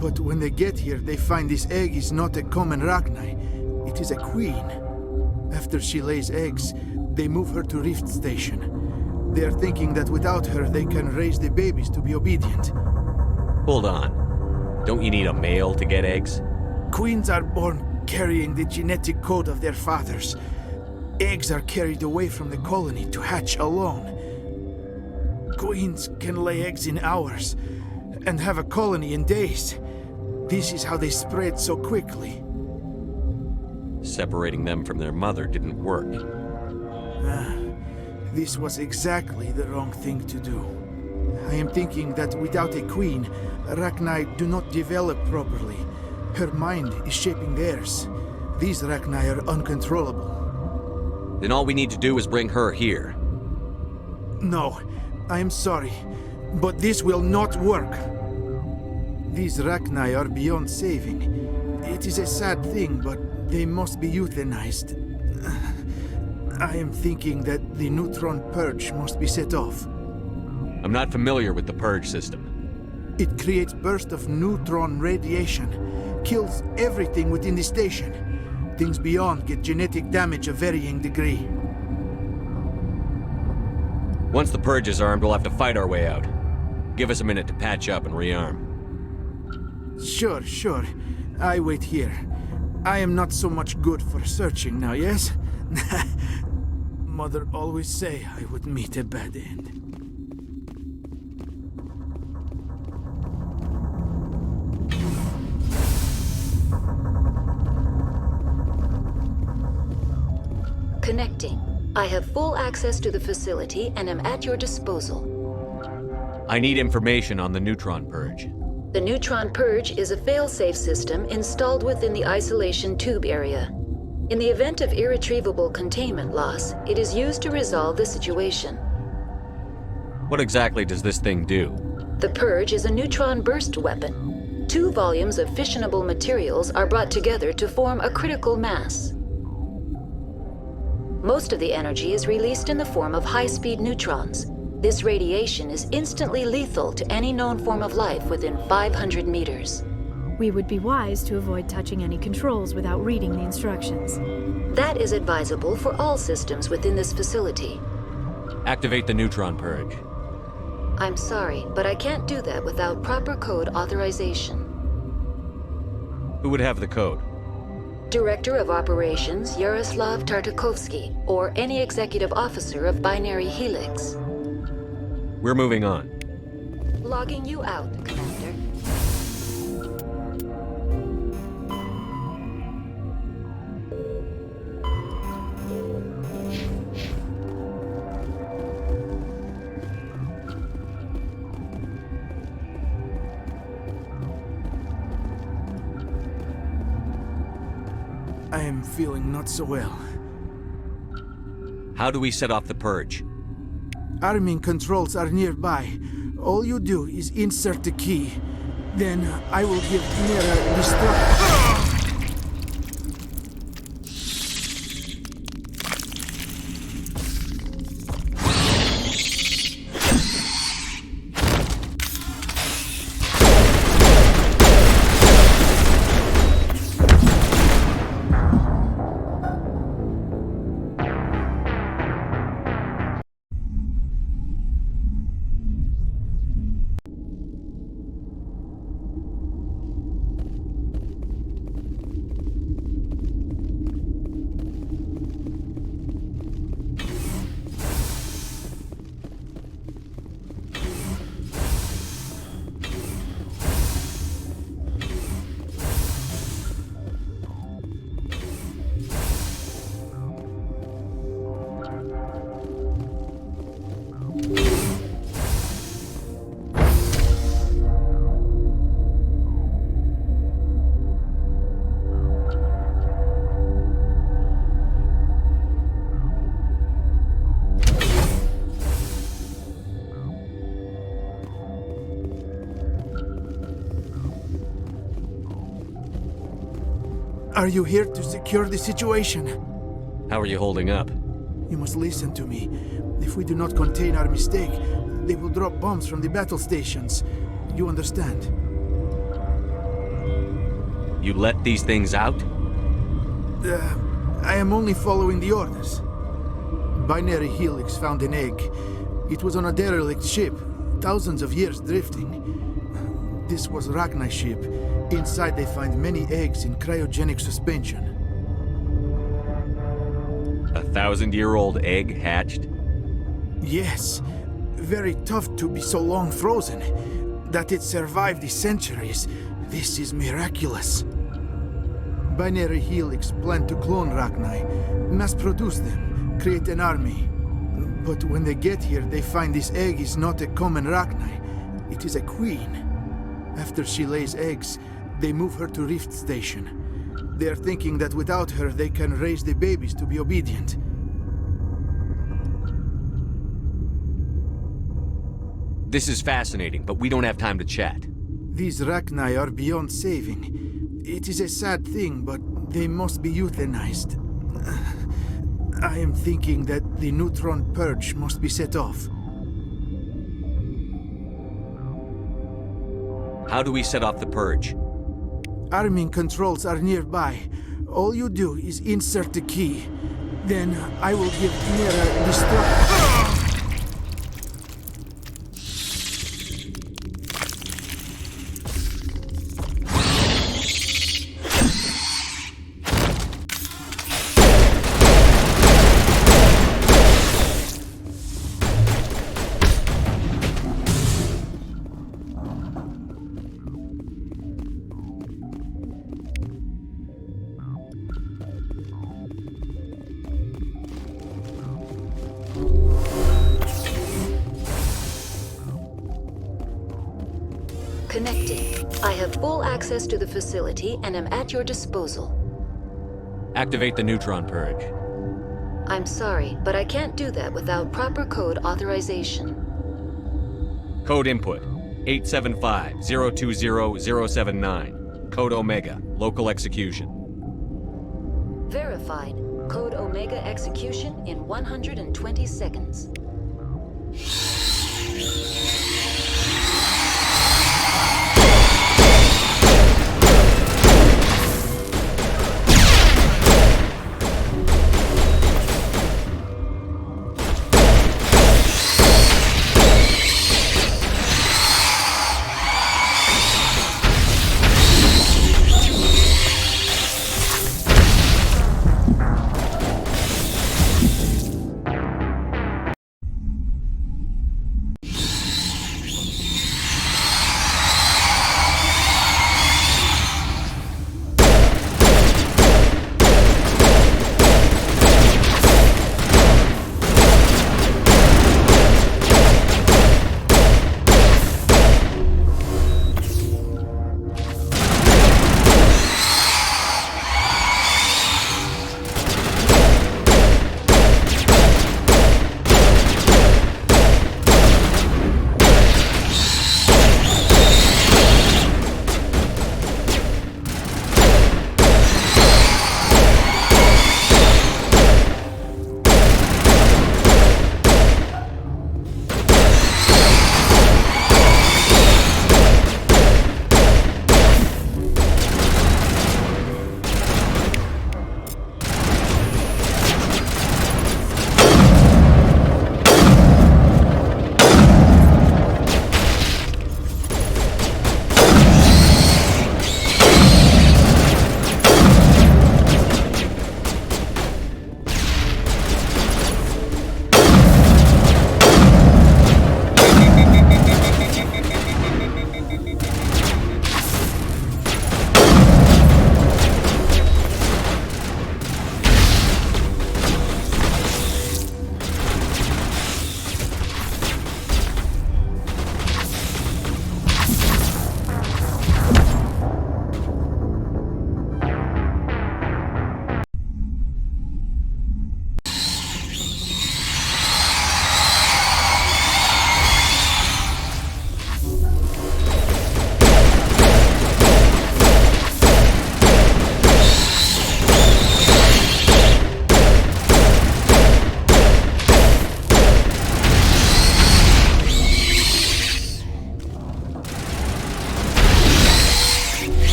But when they get here, they find this egg is not a common Rachni. It is a queen. After she lays eggs, they move her to Rift Station. They're thinking that without her, they can raise the babies to be obedient. Hold on. Don't you need a male to get eggs? Queens are born carrying the genetic code of their fathers. Eggs are carried away from the colony to hatch alone. Queens can lay eggs in hours and have a colony in days. This is how they spread so quickly. Separating them from their mother didn't work. This was exactly the wrong thing to do. I am thinking that without a queen, Arachni do not develop properly. Her mind is shaping theirs. These Arachni are uncontrollable. Then all we need to do is bring her here. No, I am sorry, but this will not work. These Arachni are beyond saving. It is a sad thing, but they must be euthanized. I am thinking that the neutron purge must be set off. I'm not familiar with the purge system. It creates bursts of neutron radiation, kills everything within the station. Things beyond get genetic damage of varying degree. Once the purge is armed, we'll have to fight our way out. Give us a minute to patch up and rearm. Sure. I wait here. I am not so much good for searching now, yes? Mother always say I would meet a bad end. Connecting. I have full access to the facility and am at your disposal. I need information on the neutron purge. The neutron purge is a fail-safe system installed within the isolation tube area. In the event of irretrievable containment loss, it is used to resolve the situation. What exactly does this thing do? The purge is a neutron burst weapon. 2 volumes of fissionable materials are brought together to form a critical mass. Most of the energy is released in the form of high-speed neutrons. This radiation is instantly lethal to any known form of life within 500 meters. We would be wise to avoid touching any controls without reading the instructions. That is advisable for all systems within this facility. Activate the neutron purge. I'm sorry, but I can't do that without proper code authorization. Who would have the code? Director of Operations Yaroslav Tartakovsky, or any executive officer of Binary Helix. We're moving on. Logging you out, Commander. I am feeling not so well. How do we set off the purge? Arming controls are nearby. All you do is insert the key. Then I will give Mira destruct. Are you here to secure the situation? How are you holding up? You must listen to me. If we do not contain our mistake, they will drop bombs from the battle stations. You understand? You let these things out? I am only following the orders. Binary Helix found an egg. It was on a derelict ship, thousands of years drifting. This was Rachni's ship. Inside they find many eggs in cryogenic suspension. 1,000-year-old egg hatched? Yes. Very tough to be so long frozen. That it survived the centuries, this is miraculous. Binary Helix planned to clone Rachni, mass-produce them, create an army. But when they get here, they find this egg is not a common Rachni. It is a queen. After she lays eggs, they move her to Rift Station. They are thinking that without her, they can raise the babies to be obedient. This is fascinating, but we don't have time to chat. These Rachni are beyond saving. It is a sad thing, but they must be euthanized. I am thinking that the neutron purge must be set off. How do we set off the purge? Arming controls are nearby. All you do is insert the key. Then I will give Mira destruct. Connecting. I have full access to the facility and am at your disposal. Activate the neutron purge. I'm sorry, but I can't do that without proper code authorization. Code input 875-020-079. Code Omega. Local execution. Verified. Code Omega execution in 120 seconds.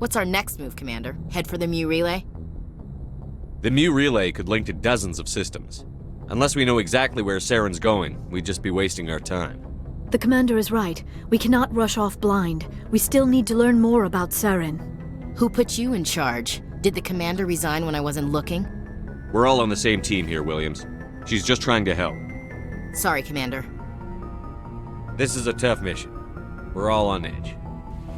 What's our next move, Commander? Head for the Mu relay? The Mu relay could link to dozens of systems. Unless we know exactly where Saren's going, we'd just be wasting our time. The Commander is right. We cannot rush off blind. We still need to learn more about Saren. Who put you in charge? Did the Commander resign when I wasn't looking? We're all on the same team here, Williams. She's just trying to help. Sorry, Commander. This is a tough mission. We're all on edge.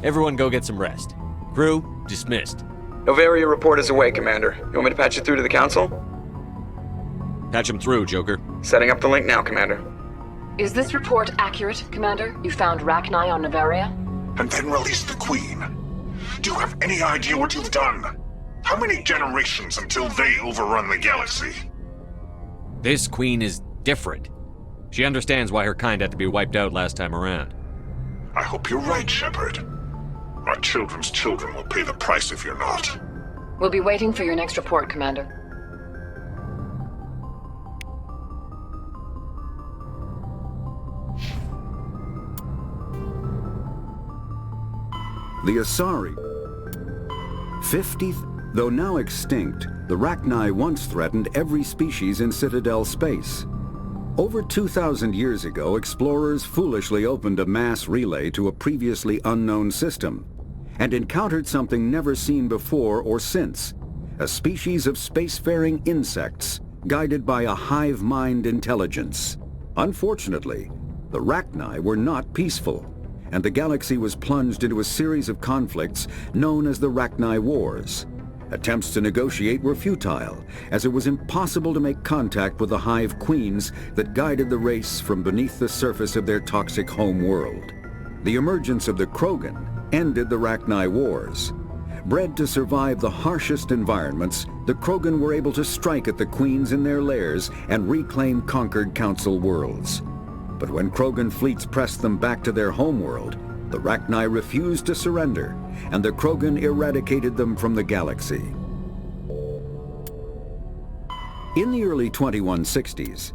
Everyone go get some rest. Crew, dismissed. Novaria report is away, Commander. You want me to patch it through to the Council? Patch him through, Joker. Setting up the link now, Commander. Is this report accurate, Commander? You found Rachni on Novaria? And then released the Queen. Do you have any idea what you've done? How many generations until they overrun the galaxy? This Queen is different. She understands why her kind had to be wiped out last time around. I hope you're right, Shepard. My children's children will pay the price if you're not. We'll be waiting for your next report, Commander. The Asari. 50th, though now extinct, the Rachni once threatened every species in Citadel space. Over 2,000 years ago, explorers foolishly opened a mass relay to a previously unknown system and encountered something never seen before or since, a species of spacefaring insects guided by a hive mind intelligence. Unfortunately, the Rachni were not peaceful, and the galaxy was plunged into a series of conflicts known as the Rachni Wars. Attempts to negotiate were futile, as it was impossible to make contact with the Hive Queens that guided the race from beneath the surface of their toxic home world. The emergence of the Krogan ended the Rachni Wars. Bred to survive the harshest environments, the Krogan were able to strike at the Queens in their lairs and reclaim conquered Council worlds. But when Krogan fleets pressed them back to their homeworld, the Rachni refused to surrender, and the Krogan eradicated them from the galaxy. In the early 2160s,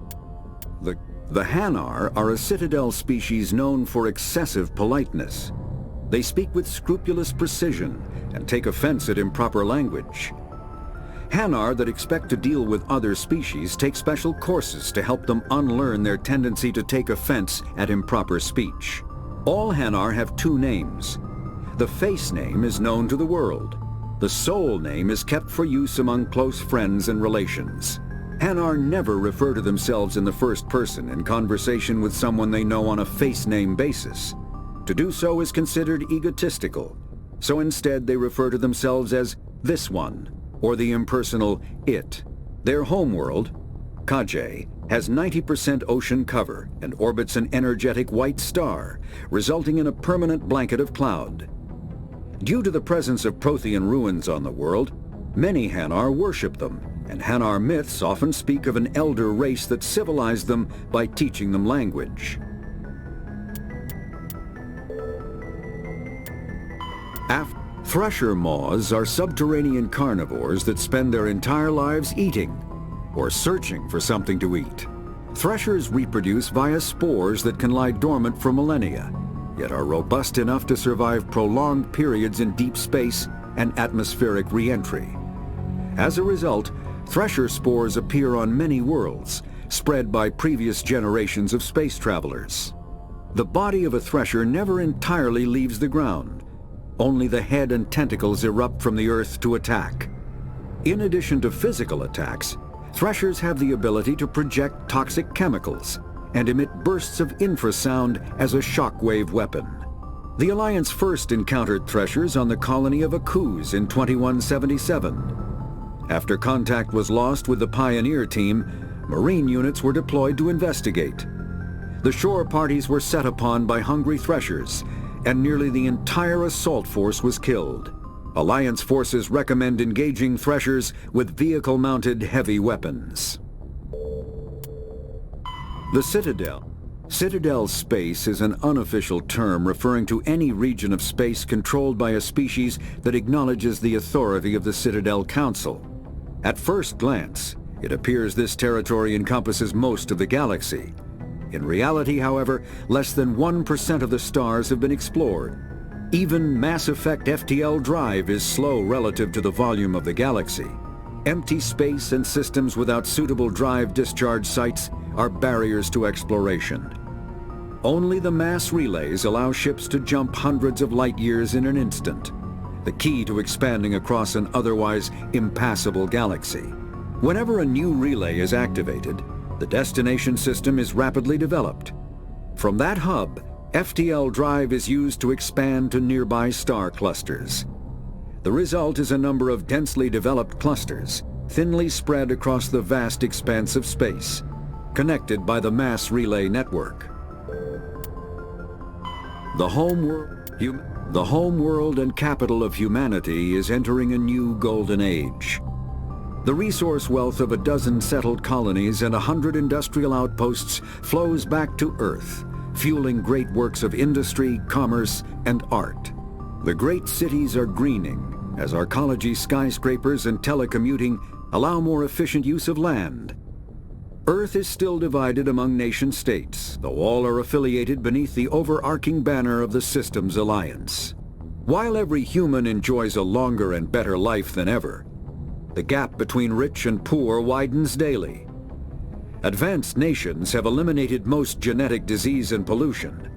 the Hanar are a Citadel species known for excessive politeness. They speak with scrupulous precision and take offense at improper language. Hanar that expect to deal with other species take special courses to help them unlearn their tendency to take offense at improper speech. All Hanar have two names. The face name is known to the world. The soul name is kept for use among close friends and relations. Hanar never refer to themselves in the first person in conversation with someone they know on a face name basis. To do so is considered egotistical, so instead they refer to themselves as this one, or the impersonal it. Their homeworld, Kaje, has 90% ocean cover and orbits an energetic white star, resulting in a permanent blanket of cloud. Due to the presence of Prothean ruins on the world, many Hanar worship them, and Hanar myths often speak of an elder race that civilized them by teaching them language. Thresher moths are subterranean carnivores that spend their entire lives eating or searching for something to eat. Threshers reproduce via spores that can lie dormant for millennia, yet are robust enough to survive prolonged periods in deep space and atmospheric re-entry. As a result, thresher spores appear on many worlds, spread by previous generations of space travelers. The body of a thresher never entirely leaves the ground. Only the head and tentacles erupt from the Earth to attack. In addition to physical attacks, threshers have the ability to project toxic chemicals and emit bursts of infrasound as a shockwave weapon. The Alliance first encountered threshers on the colony of Akuz in 2177. After contact was lost with the Pioneer team, Marine units were deployed to investigate. The shore parties were set upon by hungry threshers, and nearly the entire assault force was killed. Alliance forces recommend engaging threshers with vehicle-mounted heavy weapons. The Citadel. Citadel space is an unofficial term referring to any region of space controlled by a species that acknowledges the authority of the Citadel Council. At first glance, it appears this territory encompasses most of the galaxy. In reality, however, less than 1% of the stars have been explored. Even Mass Effect FTL drive is slow relative to the volume of the galaxy. Empty space and systems without suitable drive discharge sites are barriers to exploration. Only the mass relays allow ships to jump hundreds of light years in an instant, the key to expanding across an otherwise impassable galaxy. Whenever a new relay is activated, the destination system is rapidly developed. From that hub, FTL drive is used to expand to nearby star clusters. The result is a number of densely developed clusters, thinly spread across the vast expanse of space, connected by the mass relay network. The home world and capital of humanity is entering a new golden age. The resource wealth of a dozen settled colonies and 100 industrial outposts flows back to Earth, fueling great works of industry, commerce, and art. The great cities are greening as arcology skyscrapers and telecommuting allow more efficient use of land. Earth is still divided among nation-states, though all are affiliated beneath the overarching banner of the Systems Alliance. While every human enjoys a longer and better life than ever, the gap between rich and poor widens daily. Advanced nations have eliminated most genetic disease and pollution.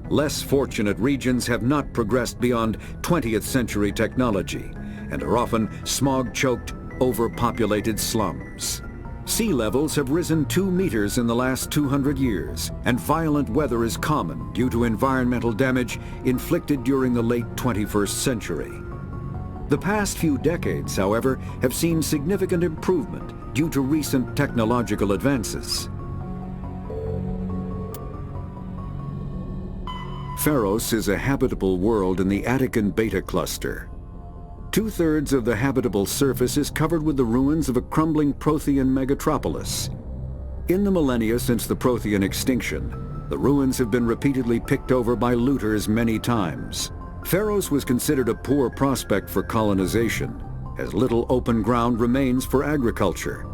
Less fortunate regions have not progressed beyond 20th century technology and are often smog-choked, overpopulated slums. Sea levels have risen 2 meters in the last 200 years, and violent weather is common due to environmental damage inflicted during the late 21st century. The past few decades, however, have seen significant improvement due to recent technological advances. Pharos is a habitable world in the Attican Beta Cluster. 2/3 of the habitable surface is covered with the ruins of a crumbling Prothean megatropolis. In the millennia since the Prothean extinction, the ruins have been repeatedly picked over by looters many times. Pharos was considered a poor prospect for colonization, as little open ground remains for agriculture.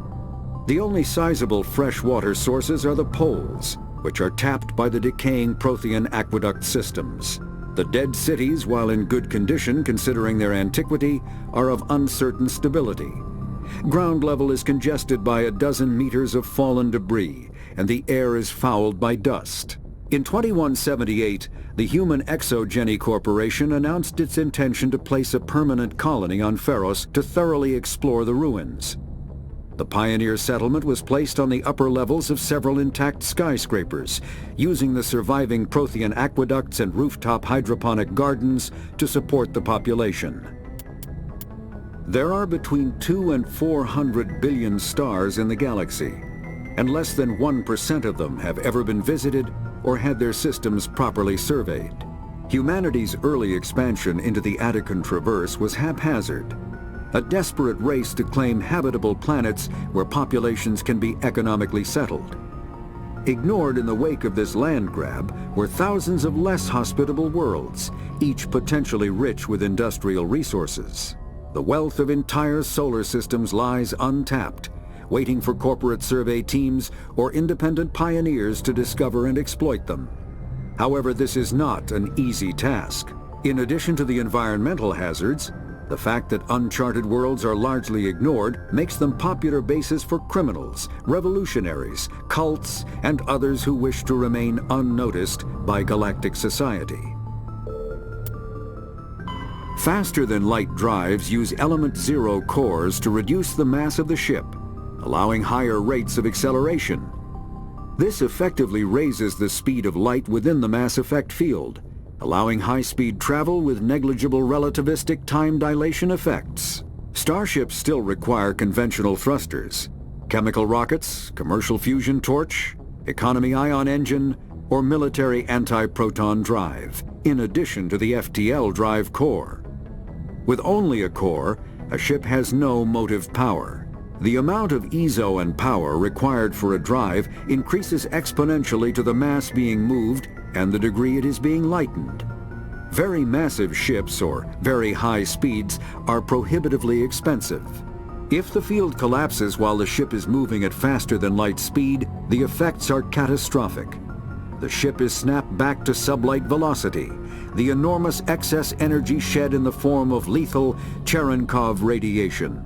The only sizable freshwater sources are the poles, which are tapped by the decaying Prothean aqueduct systems. The dead cities, while in good condition considering their antiquity, are of uncertain stability. Ground level is congested by a dozen meters of fallen debris, and the air is fouled by dust. In 2178, the Human Exogeny Corporation announced its intention to place a permanent colony on Pharos to thoroughly explore the ruins. The pioneer settlement was placed on the upper levels of several intact skyscrapers, using the surviving Prothean aqueducts and rooftop hydroponic gardens to support the population. There are between 200 and 400 billion stars in the galaxy, and less than 1% of them have ever been visited or had their systems properly surveyed. Humanity's early expansion into the Attican Traverse was haphazard, a desperate race to claim habitable planets where populations can be economically settled. Ignored in the wake of this land grab were thousands of less hospitable worlds, each potentially rich with industrial resources. The wealth of entire solar systems lies untapped, waiting for corporate survey teams or independent pioneers to discover and exploit them. However, this is not an easy task. In addition to the environmental hazards, the fact that uncharted worlds are largely ignored makes them popular bases for criminals, revolutionaries, cults, and others who wish to remain unnoticed by galactic society. Faster-than-light drives use element zero cores to reduce the mass of the ship, allowing higher rates of acceleration. This effectively raises the speed of light within the mass effect field, allowing high-speed travel with negligible relativistic time dilation effects. Starships still require conventional thrusters, chemical rockets, commercial fusion torch, economy ion engine, or military anti-proton drive, in addition to the FTL drive core. With only a core, a ship has no motive power. The amount of ESO and power required for a drive increases exponentially to the mass being moved and the degree it is being lightened. Very massive ships or very high speeds are prohibitively expensive. If the field collapses while the ship is moving at faster than light speed, the effects are catastrophic. the ship is snapped back to sublight velocity, the enormous excess energy shed in the form of lethal Cherenkov radiation.